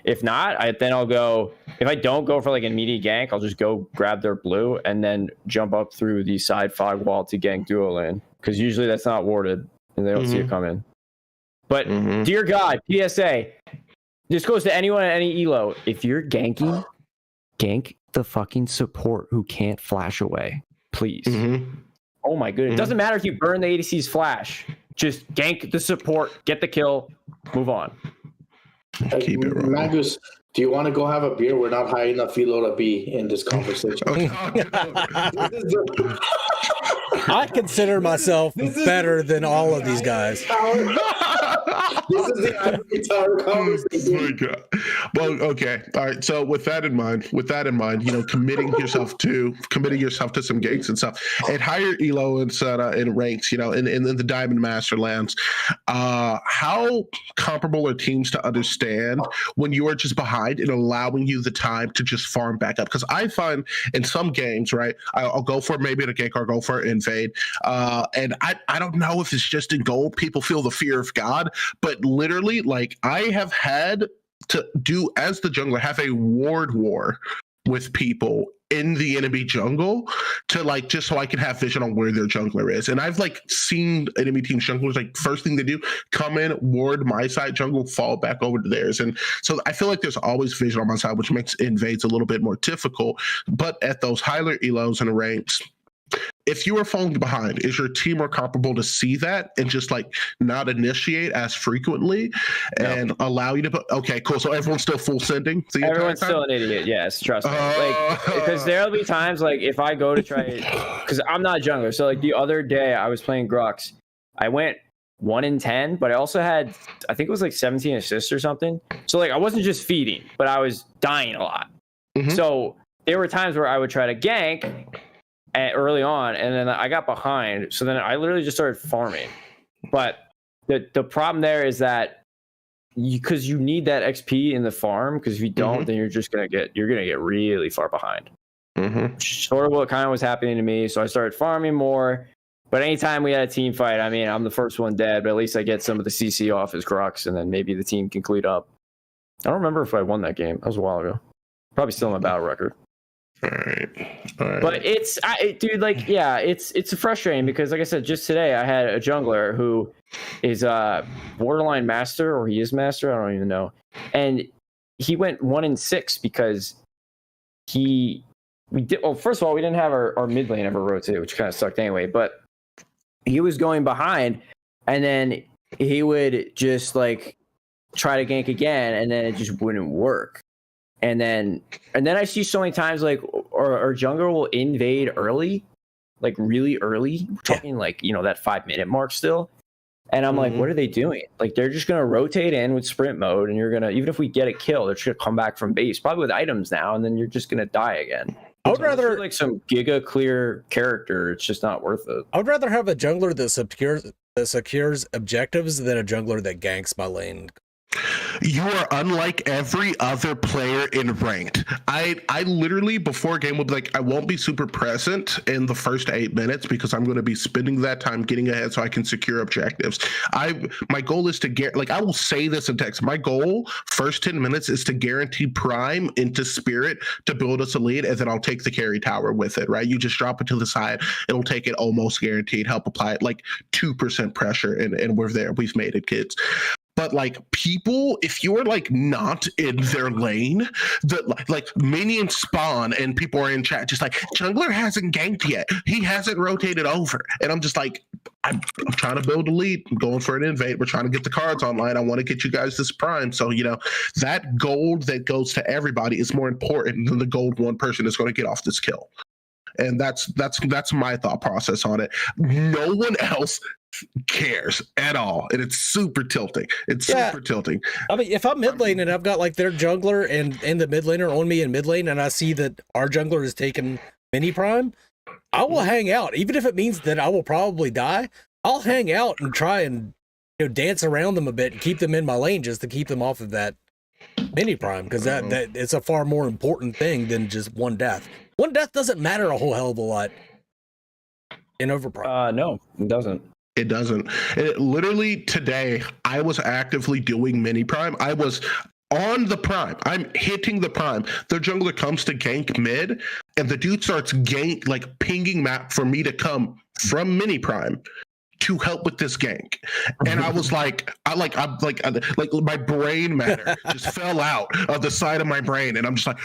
If not, I'll go. If I don't go for like an immediate gank, I'll just go grab their blue and then jump up through the side fog wall to gank dual lane, because usually that's not warded and they don't see it coming. But dear God, PSA, this goes to anyone at any elo. If you're ganking, gank the fucking support who can't flash away, please. Oh my goodness. It doesn't matter if you burn the ADC's flash. Just gank the support, get the kill, move on. Keep it rolling. Magus, do you want to go have a beer? We're not high enough elo to be in this conversation. I consider myself better than all of these guys. This is the ivory tower conversation. Oh my God. Well, okay. All right. So with that in mind, committing yourself to some ganks and stuff at higher elo and ranks, in the Diamond Master lands, how comparable are teams to understand when you are just behind and allowing you the time to just farm back up? Because I find in some games, right, I'll go for maybe a gank or I'll go for an invade. And I don't know if it's just in gold, people feel the fear of God, but literally, like, I have had to do, as the jungler, have a ward war with people in the enemy jungle to, like, just so I can have vision on where their jungler is. And I've, like, seen enemy team junglers, like, first thing they do, come in, ward my side jungle, fall back over to theirs. And so I feel like there's always vision on my side, which makes invades a little bit more difficult. But at those higher elos and ranks, if you are falling behind, is your team more comparable to see that and just, like, not initiate as frequently and allow you to put? Okay, cool. So everyone's still full sending. Everyone's still an idiot. Yes, trust me. Like, because there'll be times, like, if I go to try, because I'm not a jungler. So, like, the other day I was playing Grux, I went 1 in 10, but I also had, I think it was like 17 assists or something. So, like, I wasn't just feeding, but I was dying a lot. Mm-hmm. So there were times where I would try to gank early on, and then I got behind, so then I literally just started farming. But the problem there is that because you need that XP in the farm, because if you don't, then you're gonna get really far behind. Sort of what kind of was happening to me. So I started farming more. But anytime we had a team fight, I mean, I'm the first one dead, but at least I get some of the CC off as Grux, and then maybe the team can clean up. I don't remember if I won that game. That was a while ago. Probably still in my battle record. All right. But it's frustrating because, like I said, just today I had a jungler who is a borderline master, or he is master, I don't even know, and he went 1 in 6 because first of all, we didn't have our mid lane ever rotate, which kind of sucked anyway, but he was going behind, and then he would just, like, try to gank again, and then it just wouldn't work. And then I see so many times, like, our jungler will invade early, like really early. We're talking like, that 5-minute mark still. And I'm like, what are they doing? Like, they're just going to rotate in with sprint mode, and you're going to, even if we get a kill, they're just going to come back from base, probably with items now, and then you're just going to die again. I would rather, like, some giga clear character. It's just not worth it. I would rather have a jungler that secures objectives than a jungler that ganks my lane. You are unlike every other player in ranked. I literally, before a game, would be like, I won't be super present in the first 8 minutes because I'm going to be spending that time getting ahead so I can secure objectives. My goal is to get, like, I will say this in text. My goal, first 10 minutes, is to guarantee prime into spirit to build us a lead, and then I'll take the carry tower with it, right? You just drop it to the side. It'll take it almost guaranteed, help apply it, like 2% pressure, and we're there. We've made it, kids. But, like, people, if you're, like, not in their lane, like minions spawn and people are in chat just like, jungler hasn't ganked yet. He hasn't rotated over. And I'm just like, I'm trying to build a lead. I'm going for an invade. We're trying to get the cards online. I want to get you guys this prime. So, that gold that goes to everybody is more important than the gold one person is going to get off this kill. And that's my thought process on it. No one else cares at all, and it's super tilting. Tilting. I mean, if I'm mid lane and I've got, like, their jungler and the mid laner on me in mid lane, and I see that our jungler is taking mini prime, I will hang out, even if it means that I will probably die. I'll hang out and try and dance around them a bit and keep them in my lane just to keep them off of that mini prime, because that it's a far more important thing than just one death. One death doesn't matter a whole hell of a lot in Overprime. No, it doesn't. It doesn't. Literally today, I was actively doing mini prime. I was on the prime. I'm hitting the prime. The jungler comes to gank mid, and the dude starts pinging map for me to come from mini prime to help with this gank. And I was like, my brain matter just fell out of the side of my brain. And I'm just like,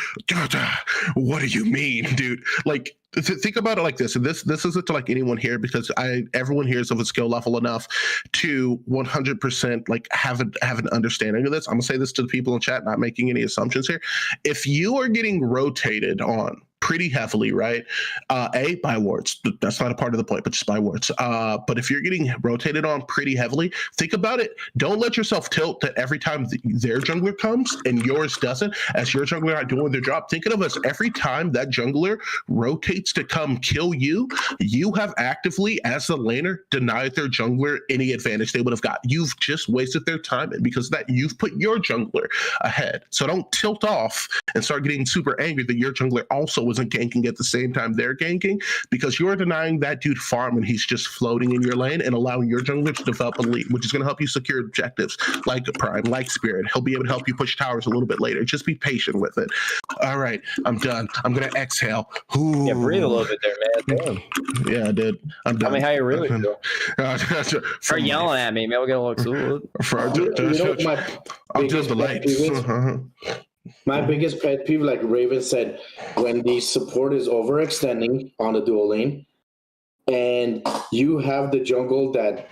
what do you mean, dude? Like, think about it like this. And this isn't to, like, anyone here, because everyone here is of a skill level enough to 100% like have an understanding of this. I'm gonna say this to the people in chat, not making any assumptions here. If you are getting rotated on pretty heavily, right? Buy wards. That's not a part of the point, but just buy wards. But if you're getting rotated on pretty heavily, think about it. Don't let yourself tilt that every time their jungler comes and yours doesn't, as your jungler not doing their job. Think of it as every time that jungler rotates to come kill you, you have actively, as the laner, denied their jungler any advantage they would have got. You've just wasted their time, and because of that, you've put your jungler ahead. So don't tilt off and start getting super angry that your jungler also isn't ganking at the same time they're ganking, because you're denying that dude farm and he's just floating in your lane and allowing your jungler to develop a lead, which is going to help you secure objectives like Prime, like Spirit. He'll be able to help you push towers a little bit later. Just be patient with it. All right, I'm done. I'm going to exhale. Ooh. Yeah, breathe a little bit there, man. Damn. Yeah, I did. I'm done. Tell me how you really feel. Start yelling at me. Maybe I'll get a little I'll just the lights. My biggest pet peeve, like Raven said, when the support is overextending on the dual lane and you have the jungle that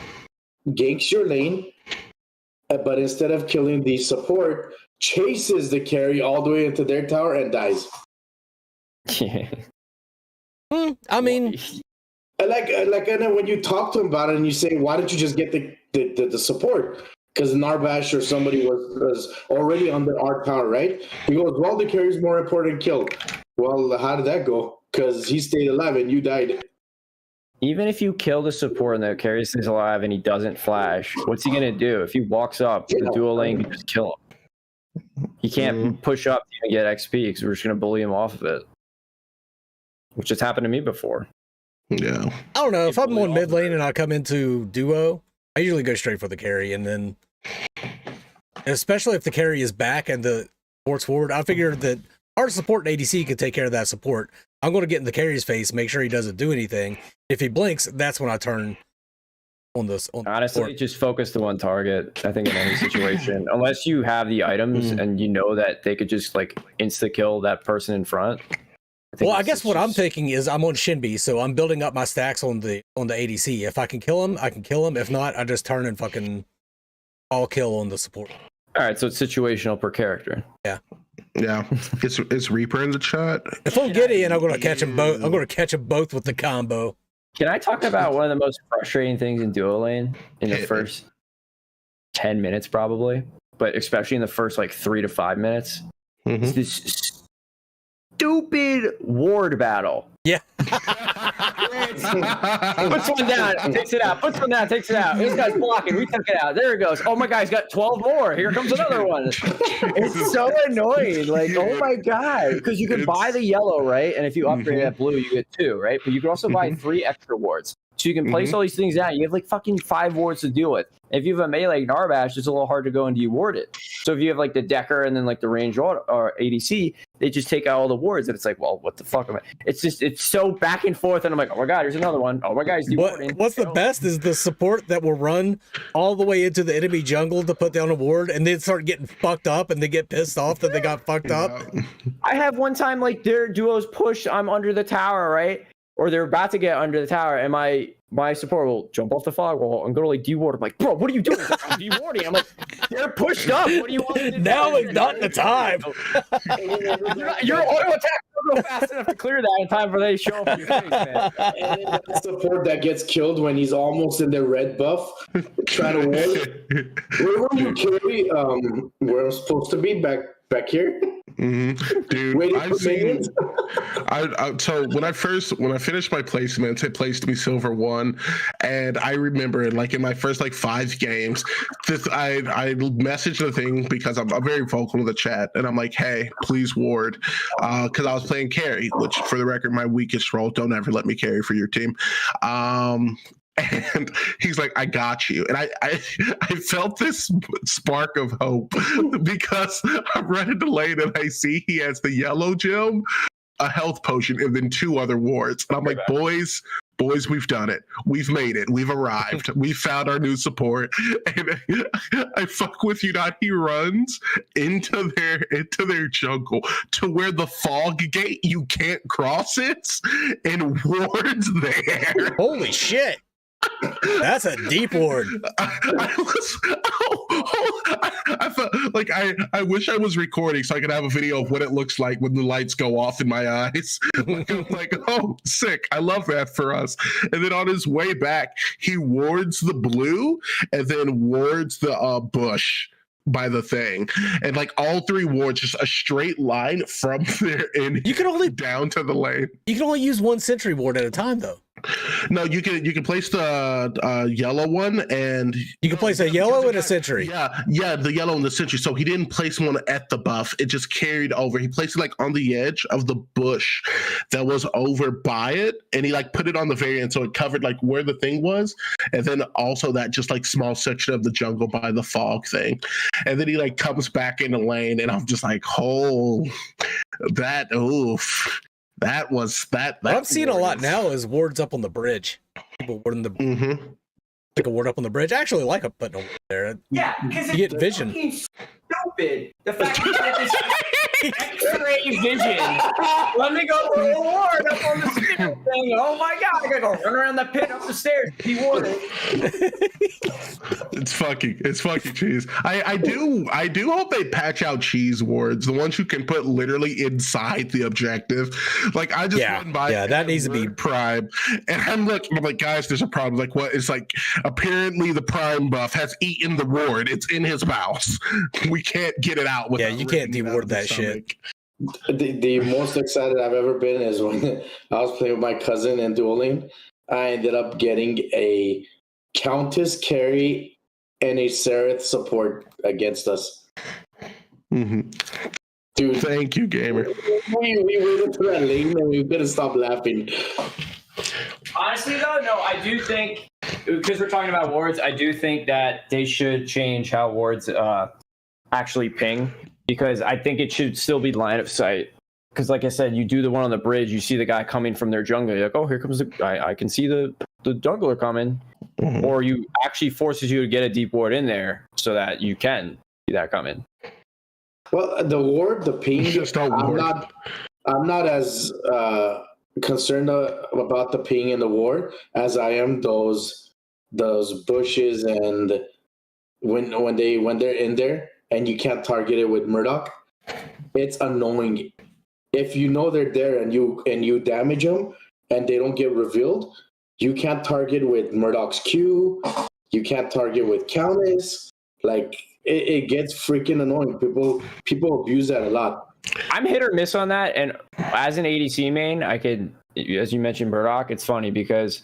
ganks your lane, but instead of killing the support, chases the carry all the way into their tower and dies. Yeah. I mean, and then when you talk to him about it and you say, why don't you just get the support? Because Narbash or somebody was already under our tower, right? He goes, well, the carry's more important than kill. Well, how did that go? Because he stayed alive and you died. Even if you kill the support and the carry stays alive and he doesn't flash, what's he going to do? If he walks up, the dual lane can just kill him. He can't push up to get XP because we're just going to bully him off of it. Which has happened to me before. Yeah. I don't know. If I'm on mid lane and I come into duo, I usually go straight for the carry, and then, especially if the carry is back and the support's forward, I figure that our support and ADC could take care of that support. I'm going to get in the carry's face, make sure he doesn't do anything. If he blinks, that's when I turn on this. Honestly, just focus to one target. I think in any situation, unless you have the items and you know that they could just like insta kill that person in front. I guess what I'm thinking is I'm on Shinbi, so I'm building up my stacks on the ADC. If I can kill him, I can kill him. If not, I just turn and fucking all kill on the support. All right, so it's situational per character. Yeah. It's Reaper in the chat. If I'm Gideon, I'm going to catch them both. I'm going to catch them both with the combo. Can I talk about one of the most frustrating things in duo lane in the first 10 minutes, probably, but especially in the first like 3 to 5 minutes? It's this stupid ward battle. Yeah. Puts one down, takes it out. Puts one down, takes it out. This guy's blocking. We took it out. There it goes. Oh my God, he's got 12 more. Here comes another one. It's so annoying. Like, oh my God. Because you can buy the yellow, right? And if you upgrade that blue, you get 2, right? But you can also buy 3 extra wards. So you can place all these things down. You have like fucking 5 wards to deal with. If you have a melee Narbash, it's a little hard to go and de-ward it. So if you have like the Decker and then like the range or ADC, they just take out all the wards, and it's like, well, what the fuck am I? It's so back and forth, and I'm like, oh my God, here's another one. Oh my God, he's de-warding. What's the best is the support that will run all the way into the enemy jungle to put down a ward, and then start getting fucked up, and they get pissed off that they got fucked up. I have one time like their duos push, I'm under the tower, right? Or they're about to get under the tower, and my support will jump off the firewall and go to like de-ward. I'm like, bro, what are you doing? I'm de-warding. I'm like, they're pushed up. What do you want me to do? Now is not the time. Your auto attack don't go fast enough to clear that in time for they show up in your face, man. And then the support that gets killed when he's almost in the red buff, trying to win. Where were you, carry? Where I'm supposed to be back here. Dude, I've seen. So when I finished my placement, it placed me silver 1, and I remember like in my first like 5 games, I messaged the thing because I'm very vocal in the chat, and I'm like, hey, please ward, because I was playing carry, which for the record, my weakest role. Don't ever let me carry for your team. And he's like, I got you. And I felt this spark of hope because I'm running the lane and I see he has the yellow gem, a health potion, and then 2 other wards. And I'm like, boys, we've done it. We've made it. We've arrived. We found our new support. And I fuck with you not. He runs into their jungle to where the fog gate, you can't cross it, and wards there. Holy shit. That's a deep ward. I felt like I wish I was recording so I could have a video of what it looks like when the lights go off in my eyes. Like, I'm like, oh, sick. I love that for us. And then on his way back, he wards the blue and then wards the bush by the thing. And like all three wards, just a straight line from there and You can only down to the lane. You can only use one sentry ward at a time, though. No, you can place the yellow one, and You can place a yellow and a sentry. Yeah, the yellow and the sentry. So he didn't place one at the buff; it just carried over. He placed it like on the edge of the bush that was over by it, and he like put it on the very end, so it covered like where the thing was, and then also that just like small section of the jungle by the fog thing, and then he like comes back in the lane, and I'm just like, oh, that oof. That was that. What I'm seeing a lot now is wards up on the bridge. People warding the like a ward up on the bridge. I actually like putting a ward there. Yeah, because you get vision. Stupid. The fact that you get this X-ray vision. Let me go for a ward up on the stairs thing. Oh my god, I gotta go run around that pit up the stairs. Be warded. It's fucking cheese. I do hope they patch out cheese wards, the ones you can put literally inside the objective. Like I just went by that needs to be prime, and I'm like, guys, there's a problem. Like what? It's like apparently the prime buff has eaten the ward. It's in his mouth. We can't get it out. Yeah, you can't deward that shit. The most excited I've ever been is when I was playing with my cousin in dueling. I ended up getting a Countess carry and a Seraph support against us. Mm-hmm. Dude, thank you, gamer. We waited for that lane and we couldn't stop laughing. Honestly, though, no, I do think, because we're talking about wards, I do think that they should change how wards actually ping, because I think it should still be line of sight. Because like I said, you do the one on the bridge, you see the guy coming from their jungle, you're like, oh, here comes the guy. I can see the jungler coming. Mm-hmm. Or you actually forces you to get a deep ward in there so that you can see that coming. Well, the ward, the ping, I'm not as concerned about the ping and the ward as I am those bushes, and when they're in there and you can't target it with Murdoch, it's annoying. If you know they're there and you damage them and they don't get revealed, you can't target with Murdoch's Q. You can't target with Countess. Like it gets freaking annoying. People abuse that a lot. I'm hit or miss on that, and as an ADC main, I could, as you mentioned, Murdoch. It's funny because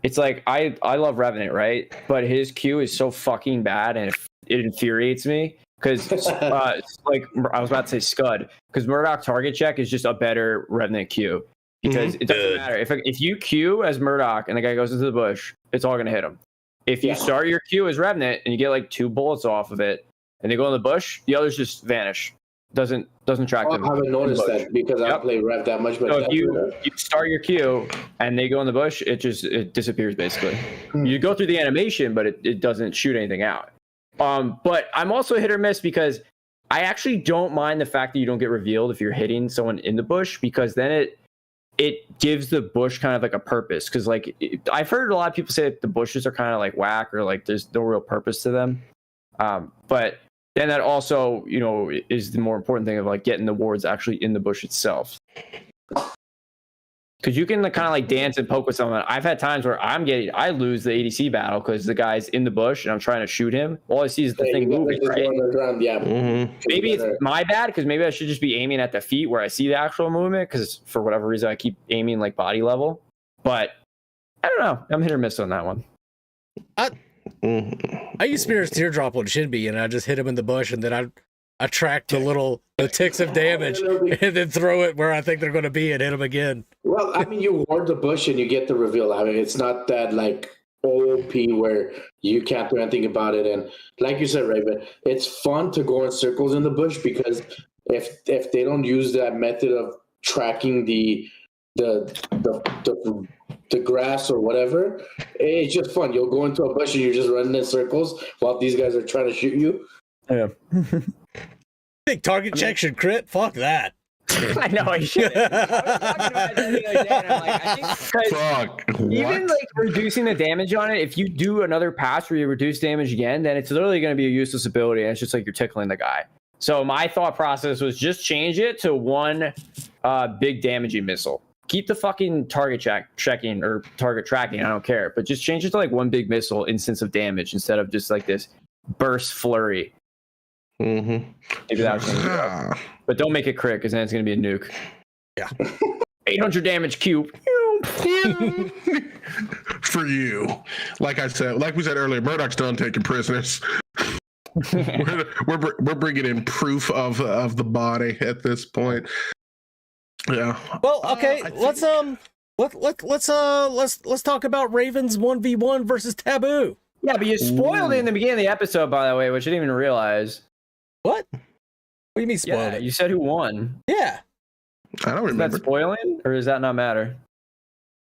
it's like I love Revenant, right? But his Q is so fucking bad, and it infuriates me. Because, like I was about to say Scud, because Murdoch target check is just a better Revenant Q. Because it doesn't matter. If you Q as Murdoch and the guy goes into the bush, it's all going to hit him. If you start your Q as Revenant and you get like 2 bullets off of it and they go in the bush, the others just vanish. Doesn't track them. I haven't noticed that because I don't play Rev that much. But so if you start your Q and they go in the bush, it disappears basically. You go through the animation, but it doesn't shoot anything out. But I'm also hit or miss because I actually don't mind the fact that you don't get revealed if you're hitting someone in the bush, because then it gives the bush kind of like a purpose. Because like I've heard a lot of people say that the bushes are kind of like whack or like there's no real purpose to them. But then that also, is the more important thing of like getting the wards actually in the bush itself. Because you can kind of like dance and poke with someone. I've had times where I lose the ADC battle because the guy's in the bush and I'm trying to shoot him. All I see is the thing moving, right? Maybe it's my bad because maybe I should just be aiming at the feet where I see the actual movement, because for whatever reason I keep aiming like body level. But I don't know. I'm hit or miss on that one. I use Spirit's Teardrop on Shinbi and I just hit him in the bush and then I track the ticks of damage and then throw it where I think they're going to be and hit them again. Well, I mean, you ward the bush and you get the reveal. I mean, it's not that like OP where you can't do anything about it. And like you said, Raven, it's fun to go in circles in the bush because if they don't use that method of tracking the grass or whatever, it's just fun. You'll go into a bush and you're just running in circles while these guys are trying to shoot you. Yeah. Think target check should crit? Fuck that. I know I should. I was talking about that the other day, and I'm like, I think because Fuck. even What? like reducing the damage on it, if you do another pass where you reduce damage again, then it's literally going to be a useless ability, and it's just like you're tickling the guy. So my thought process was just change it to one big damaging missile. Keep the fucking target checking or target tracking. I don't care, but just change it to like one big missile instance of damage instead of just like this burst flurry. Mm-hmm. Maybe that would change it up. But don't make it crit because then it's going to be a nuke. Yeah. 800 damage cube. For you. Like we said earlier, Murdoch's done taking prisoners. we're bringing in proof of the body at this point. Yeah. Well, okay, let's talk about Raven's 1v1 versus Taboo. Yeah, but you spoiled it in the beginning of the episode, by the way, which I didn't even realize. What? What do you mean spoiled Yeah, it? you said who won. Yeah. I don't Is remember. that spoiling, or does that not matter?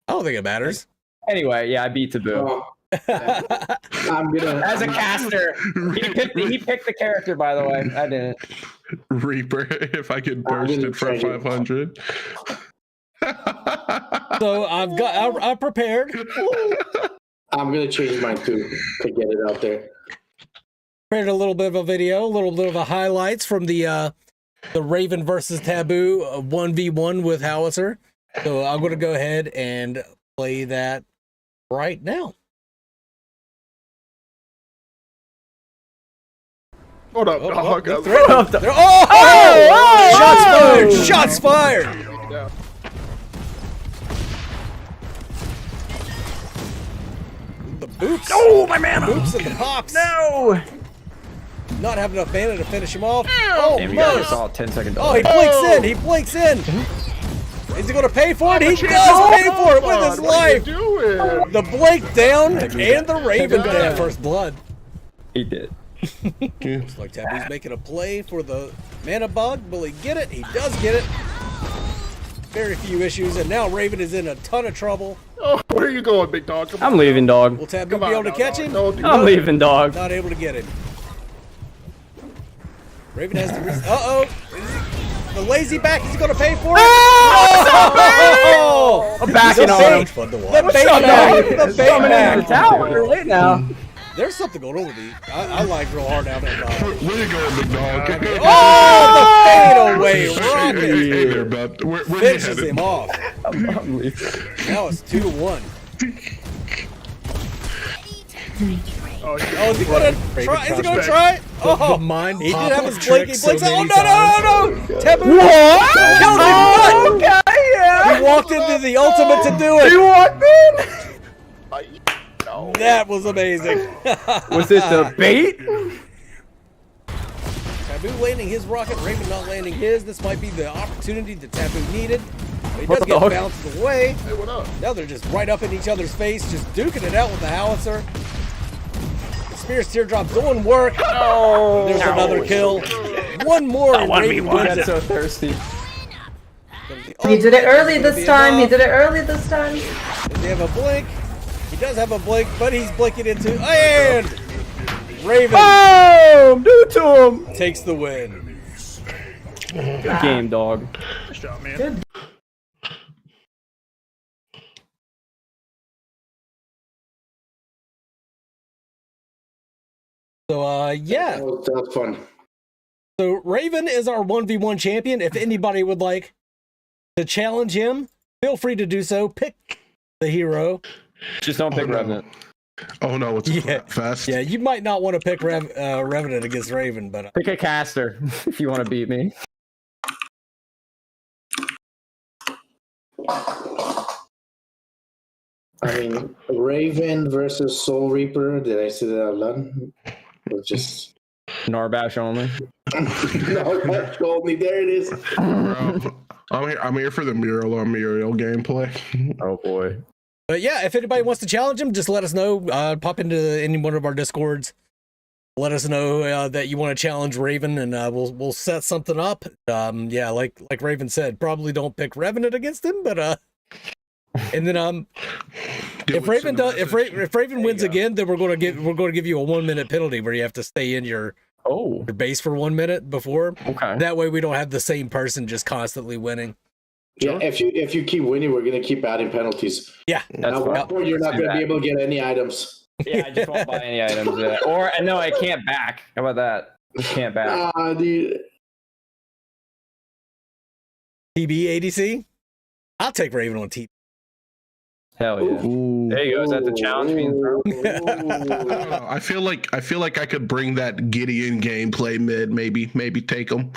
I don't think it matters. Anyway, yeah, I beat Taboo. Oh, I'm gonna. As a caster, he picked the character, by the way. I didn't. Reaper, if I could burst it for 500. So I prepared. I'm gonna change mine too to get it out there. Prepared a little bit of a video, a little bit of a highlights from the Raven versus Taboo 1v1 with Howitzer. So I'm going to go ahead and play that right now. Hold up, dog. They're threatening. Shots fired! Shots fired! The boops. Oh, my mana! Boops and the pops. No! Not having enough mana to finish him off. Oh, Damn, you guys nice. saw a 10-second Oh, he delay. blinks in. He blinks in. Is he going to pay for it? He does pay for it with his life. The blink down and the Raven down. First blood. He did. Looks like Taboo's making a play for the mana bug. Will he get it? He does get it. Very few issues, and now Raven is in a ton of trouble. Oh, where are you going, big dog? Come on. I'm leaving, dog. Will Taboo Come be on able to now, catch dog. him? No, do I'm not. leaving, dog. Not able to get him. Raven has to. Uh-oh. The lazy back is going to pay for it. Oh! I'm backing on him. The bait back. The bait back. Tower. Late now. There's something going on with these. I like real hard out there. Where you going, big dog? Oh, the fadeaway rocket Hey there, bud. Where you finishes headed? him off. I'm leaving. Now it's 2-1. Oh, Oh, is he gonna try? Is he gonna try? Oh, mind he did pop have his up blink. He trick so blinks out. Oh many no! Taboo What? killed him. Oh, What? okay, yeah. He walked into the ultimate to do He it. walked in. no. That was amazing. Was it the bait? Taboo landing his rocket, Raven not landing his. This might be the opportunity that Taboo needed. But he What does the get fuck? bounced away. Hey, what up? Now they're just right up in each other's face, just duking it out with the howitzer. The Spear's Teardrop doing work. Oh, There's another kill. One more. and Raven I wins got it. so thirsty. He did it early this time. He did it early this time. Does he have a blink? He does have a blink, but he's blinking into. And Raven Boom! Do it to him. takes the win. Good game, dog. Good job, man. Good. So, yeah. That was fun. So Raven is our 1v1 champion. If anybody would like to challenge him, feel free to do so. Pick the hero. Just don't pick no. Revenant. Oh no, it's Yeah. fast. Yeah, you might not want to pick Revenant against Raven, but Pick a caster if you want to beat me. I mean, Raven versus Soul Reaper. Did I say that out loud? Or just Narbash only. no, that's only there it is. Bro, I'm here for the Muriel on Muriel gameplay. Oh boy. But yeah, if anybody wants to challenge him, just let us know. Pop into any one of our Discords. Let us know that you want to challenge Raven, and we'll set something up. Yeah, like Raven said, probably don't pick Revenant against him, but and then if Raven wins again, then we're going to give you a 1 minute penalty where you have to stay in your Oh, your base for 1 minute before. okay. That way we don't have the same person just constantly winning. Yeah, if you keep winning, we're gonna keep adding penalties. Yeah, That's At one fine. point, you're not Let's do gonna be that. able to get any items. Yeah, I just won't buy any items. Yeah. Or no, I can't back. How about that? Just can't back. Dude. TB ADC. I'll take Raven on TB. Hell yeah. Ooh. There you go. Is that the challenge being thrown? I don't know. I feel like I could bring that Gideon gameplay mid. Maybe take him.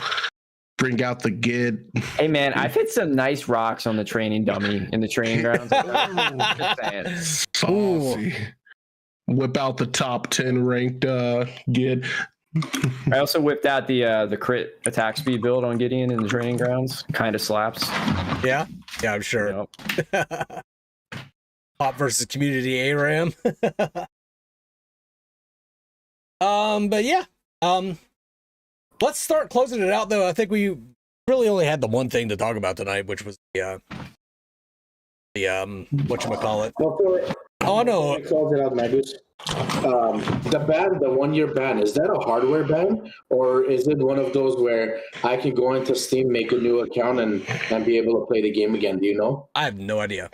Bring out the Gid. Hey man, I've hit some nice rocks on the training dummy in the training grounds. Just saying. Saucy. Whip out the top 10 ranked Gid. I also whipped out the crit attack speed build on Gideon in the training grounds. Kind of slaps. Yeah, I'm sure. Yep. Pop versus community ARAM. But yeah. Let's start closing it out though. I think we really only had the one thing to talk about tonight, which was the whatchamacallit. Oh no. Close it out, Magus. The ban, the 1 year ban, is that a hardware ban, or is it one of those where I can go into Steam, make a new account, and be able to play the game again? Do you know? I have no idea.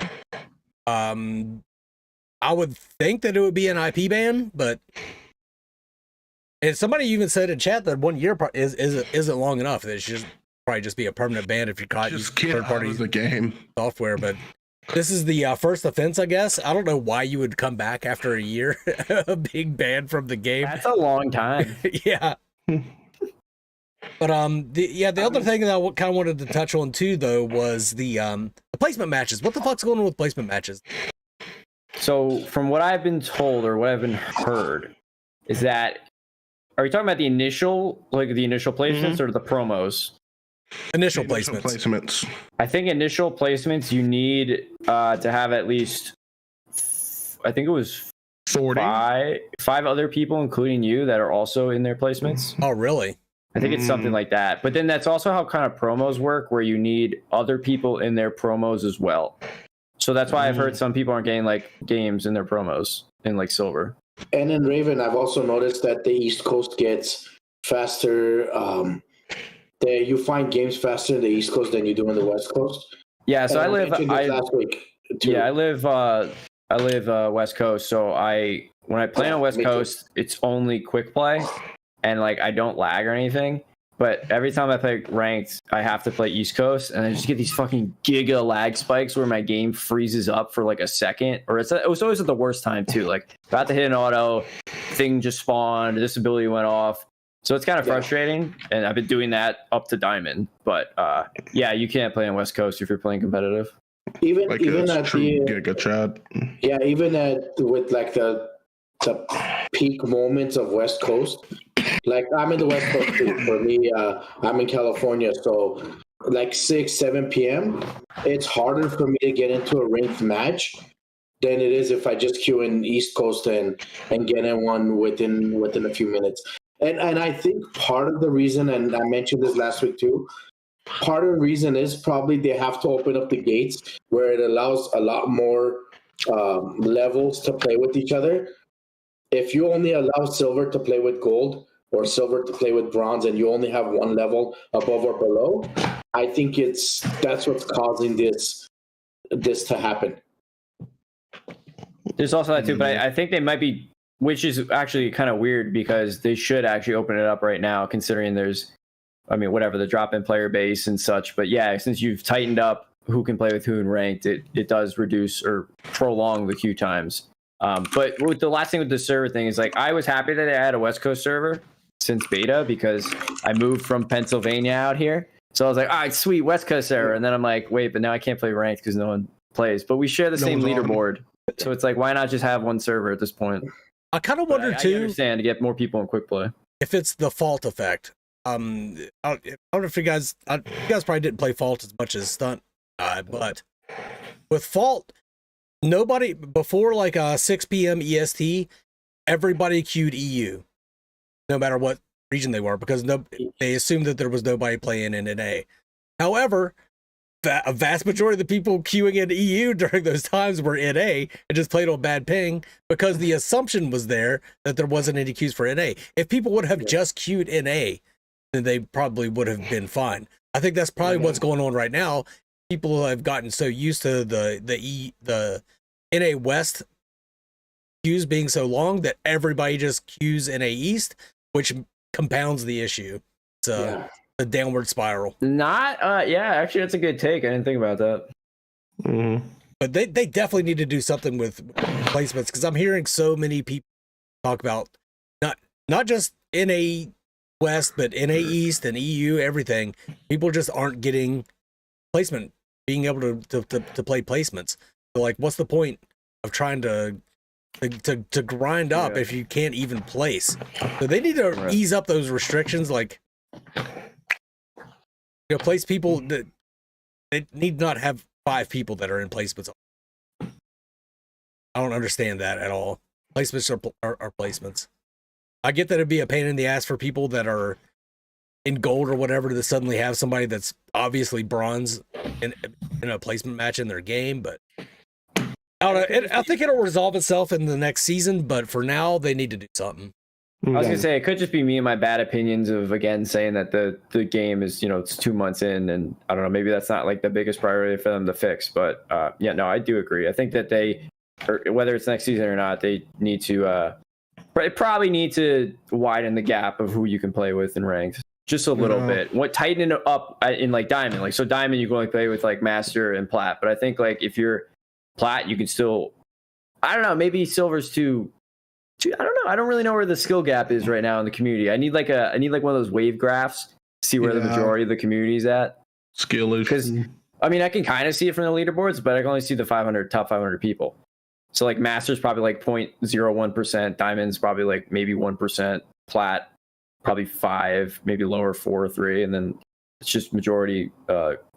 I would think that it would be an IP ban, but and somebody even said in chat that 1 year isn't long enough. It should probably just be a permanent ban if you're caught using third-party the game software. But this is the first offense, I guess. I don't know why you would come back after a year, being banned from the game. That's a long time. Yeah. But the other thing that I kind of wanted to touch on too, though, was the placement matches. What the fuck's going on with placement matches? So from what I've been told or what I've been heard is that, are you talking about the initial placements or the promos? Initial placements. I think initial placements you need to have at least, I think it was 40. five other people, including you, that are also in their placements. Oh, really? I think it's something like that. But then that's also how kind of promos work, where you need other people in their promos as well. So that's why I've heard some people aren't getting like games in their promos in like silver. And in Raven, I've also noticed that the East Coast gets faster. You find games faster in the East Coast than you do in the West Coast. Yeah, so I live last week. Too. Yeah, I live West Coast. So when I play on West Coast, it's only quick play, and like I don't lag or anything. But every time I play ranked, I have to play East Coast, and I just get these fucking giga lag spikes where my game freezes up for like a second, or it was always at the worst time too. Like about to hit an auto, thing just spawned, this ability went off. So it's kind of frustrating, and I've been doing that up to Diamond. But yeah, you can't play on West Coast if you're playing competitive. Even Like at true the Giga Chad. yeah, even with like the peak moments of West Coast. Like I'm in the West Coast too. For me, I'm in California, so like 6-7 p.m. It's harder for me to get into a ranked match than it is if I just queue in East Coast and get in one within a few minutes. And I think part of the reason, and I mentioned this last week too, part of the reason is probably they have to open up the gates where it allows a lot more levels to play with each other. If you only allow silver to play with gold or silver to play with bronze, and you only have one level above or below, I think that's what's causing this to happen. There's also that too, but I think they might be, which is actually kind of weird because they should actually open it up right now, considering there's, I mean, whatever, the drop-in player base and such. But yeah, since you've tightened up who can play with who in ranked, it does reduce or prolong the queue times. But with the last thing with the server thing is, like, I was happy that I had a West Coast server since beta because I moved from Pennsylvania out here. So I was like, all right, sweet, West Coast server. And then I'm like, wait, but now I can't play ranked because no one plays. But we share the same leaderboard. So it's like, why not just have one server at this point? I kind of wonder I too, understand, to get more people in quick play. if it's the fault effect. I don't know if you guys probably didn't play Fault as much as Stunt, but with Fault, nobody before like 6 p.m. EST, everybody queued EU, no matter what region they were, because they assumed that there was nobody playing in NA. However, a vast majority of the people queuing in EU during those times were NA and just played on bad ping because the assumption was there that there wasn't any queues for NA. If people would have just queued NA, then they probably would have been fine. I think that's probably what's going on right now. People have gotten so used to the NA West queues being so long that everybody just queues NA East, which compounds the issue. So the downward spiral. Actually, that's a good take. I didn't think about that. Mm-hmm. But they definitely need to do something with placements, because I'm hearing so many people talk about not just NA West, but NA East and EU, everything. People just aren't getting placement, being able to play placements. So like, what's the point of trying to grind up if you can't even place? So they need to ease up those restrictions. Like, place people that they need not have 5 people that are in placements. I don't understand that at all. Placements are placements. I get that it'd be a pain in the ass for people that are in gold or whatever to suddenly have somebody that's obviously bronze in a placement match in their game, but I don't know. I think it'll resolve itself in the next season, but for now they need to do something. I was gonna say, it could just be me and my bad opinions of, again, saying that the game is, it's 2 months in, and I don't know, maybe that's not like the biggest priority for them to fix. But I do agree. I think that whether it's next season or not, they need to probably need to widen the gap of who you can play with in ranked just a little bit. Tighten it up in like diamond. Like, so diamond you can only play with like master and plat. But I think like if you're plat, you can still, I don't know, maybe silver's too. I don't know. I don't really know where the skill gap is right now in the community. I need like one of those wave graphs to see where the majority of the community is at. Skill is, because I mean, I can kind of see it from the leaderboards, but I can only see the top 500 people. So like master's probably like 0.01%, diamond's probably like maybe 1%, plat probably 5, maybe lower 4 or 3, and then it's just majority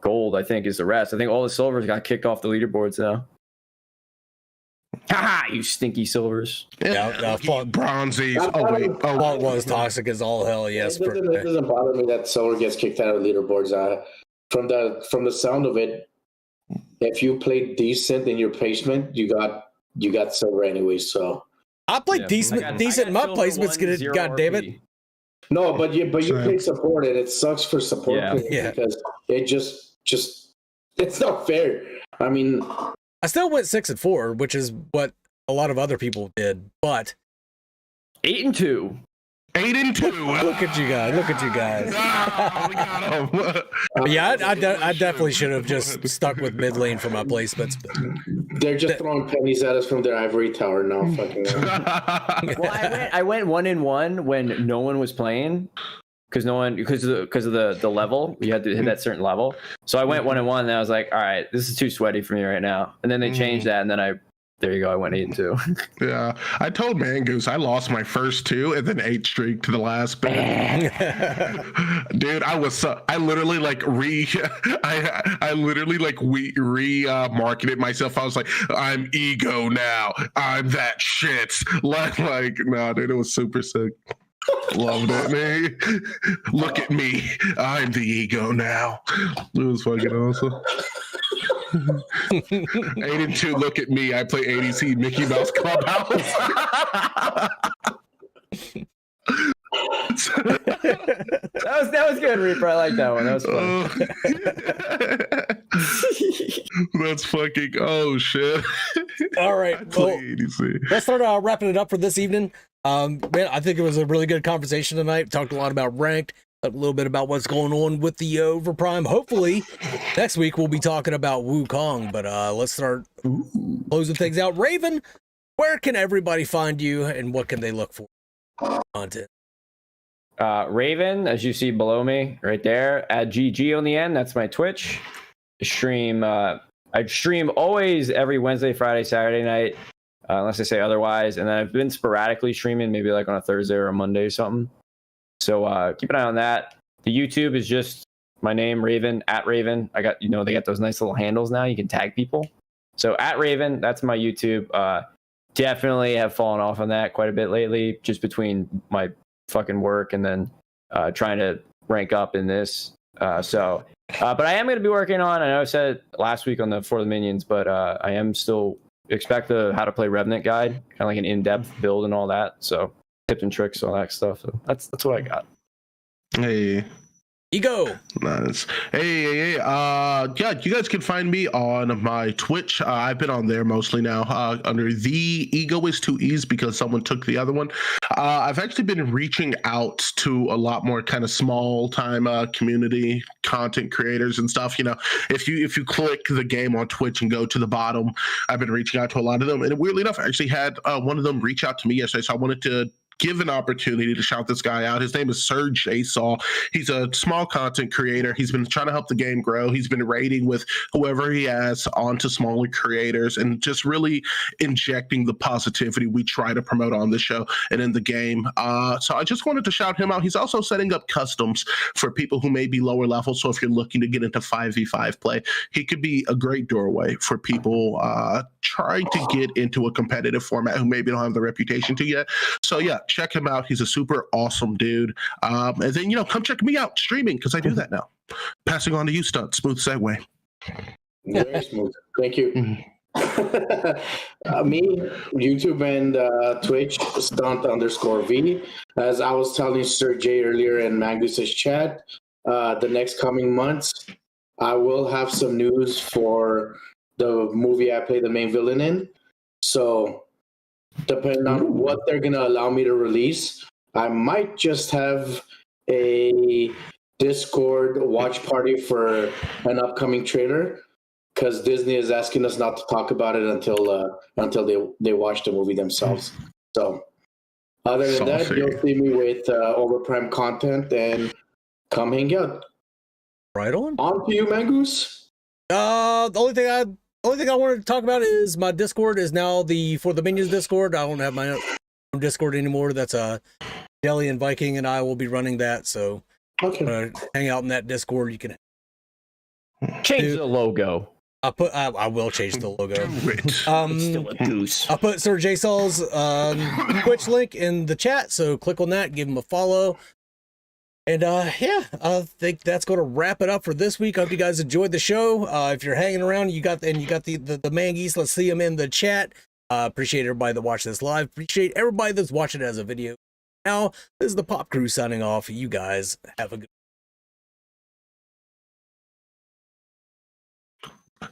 gold. I think is the rest. I think all the silvers got kicked off the leaderboards now. Haha, you stinky silvers. Bronzies. Fault was toxic as all hell. Yes, it doesn't bother me that silver gets kicked out of leaderboards. From the sound of it, if you played decent in your placement, you got silver anyway. So I played decent in my placements. God damn it! No, but you played support, and it sucks for support because it just it's not fair. I mean, I still went 6-4, which is what a lot of other people did, but 8-2. 8-2. Look at you guys. Oh, we got him. Yeah, I definitely should have just stuck with mid lane for my placements. But they're just throwing pennies at us from their ivory tower now. Fucking. Well, I went 1-1 when no one was playing. Because of the level, you had to hit that certain level. So I went 1-1, and I was like, all right, this is too sweaty for me right now. And then they changed that, and then there you go, I went 8-2. Yeah, I told Mangoose I lost my first 2 and then 8 streak to the last bit. Dude, I literally marketed myself. I was like, I'm ego now. I'm that shit. Like, no, dude, it was super sick. Loved it, man. Look at me. I'm the ego now. It was fucking awesome. 8-2, look at me. I play ADC Mickey Mouse Clubhouse. that was good, Reaper. I like that one. That was fun. That's fucking, oh shit. All right. Well, let's start wrapping it up for this evening. Man, I think it was a really good conversation tonight. Talked a lot about ranked, a little bit about what's going on with the Overprime. Hopefully, next week we'll be talking about Wukong. But let's start closing things out. Raven, where can everybody find you, and what can they look for content? Raven, as you see below me, right there, at GG on the end. That's my Twitch stream. I stream always every Wednesday, Friday, Saturday night. Unless I say otherwise. And then I've been sporadically streaming, maybe like on a Thursday or a Monday or something. So keep an eye on that. The YouTube is just my name, Raven, at Raven. I got, they got those nice little handles now. You can tag people. So at Raven, that's my YouTube. Definitely have fallen off on that quite a bit lately, just between my fucking work and then trying to rank up in this. But I am going to be working on. I know I said it last week for the minions, but I am still expect the how to play Revenant guide, kind of like an in-depth build and all that. So tips and tricks, all that stuff. So that's what I got. Hey. Ego. Nice. Hey. Yeah, you guys can find me on my Twitch. I've been on there mostly now under TheEgoist, 2 E's because someone took the other one. I've actually been reaching out to a lot more kind of small time community content creators and stuff. You know, if you click the game on Twitch and go to the bottom, I've been reaching out to a lot of them. And weirdly enough, I actually had one of them reach out to me yesterday. So I wanted to give an opportunity to shout this guy out. His name is Serge Asaw. He's a small content creator. He's been trying to help the game grow. He's been raiding with whoever he has onto smaller creators and just really injecting the positivity we try to promote on this show and in the game. So I just wanted to shout him out. He's also setting up customs for people who may be lower level. So if you're looking to get into 5v5 play, he could be a great doorway for people trying to get into a competitive format who maybe don't have the reputation to yet. So yeah, check him out. He's a super awesome dude. And then, come check me out streaming because I do that now. Passing on to you, Stunt. Smooth segue. Very smooth. Thank you. Mm-hmm. Me, YouTube and Twitch, Stunt_V. As I was telling Sir Jay earlier in Magus's chat, the next coming months, I will have some news for the movie I play the main villain in. So depending on what they're going to allow me to release, I might just have a Discord watch party for an upcoming trailer because Disney is asking us not to talk about it until they watch the movie themselves. So other than that, you'll see me with Overprime content and come hang out. Right on. On to you, Mangoose. The only thing I wanted to talk about is my Discord is now for the Minions Discord. I don't have my own Discord anymore. That's Jelly and Viking and I will be running that. So hang out in that Discord. You can Change the logo. I will change the logo. It's still a goose. I'll put Sir J Sol's Twitch link in the chat. So click on that, give him a follow. And yeah, I think that's going to wrap it up for this week. I hope you guys enjoyed the show. If you're hanging around, you got the mangeese. Let's see them in the chat. Appreciate everybody that watched this live. Appreciate everybody that's watching it as a video. Now, this is the Pop Crew signing off. You guys have a good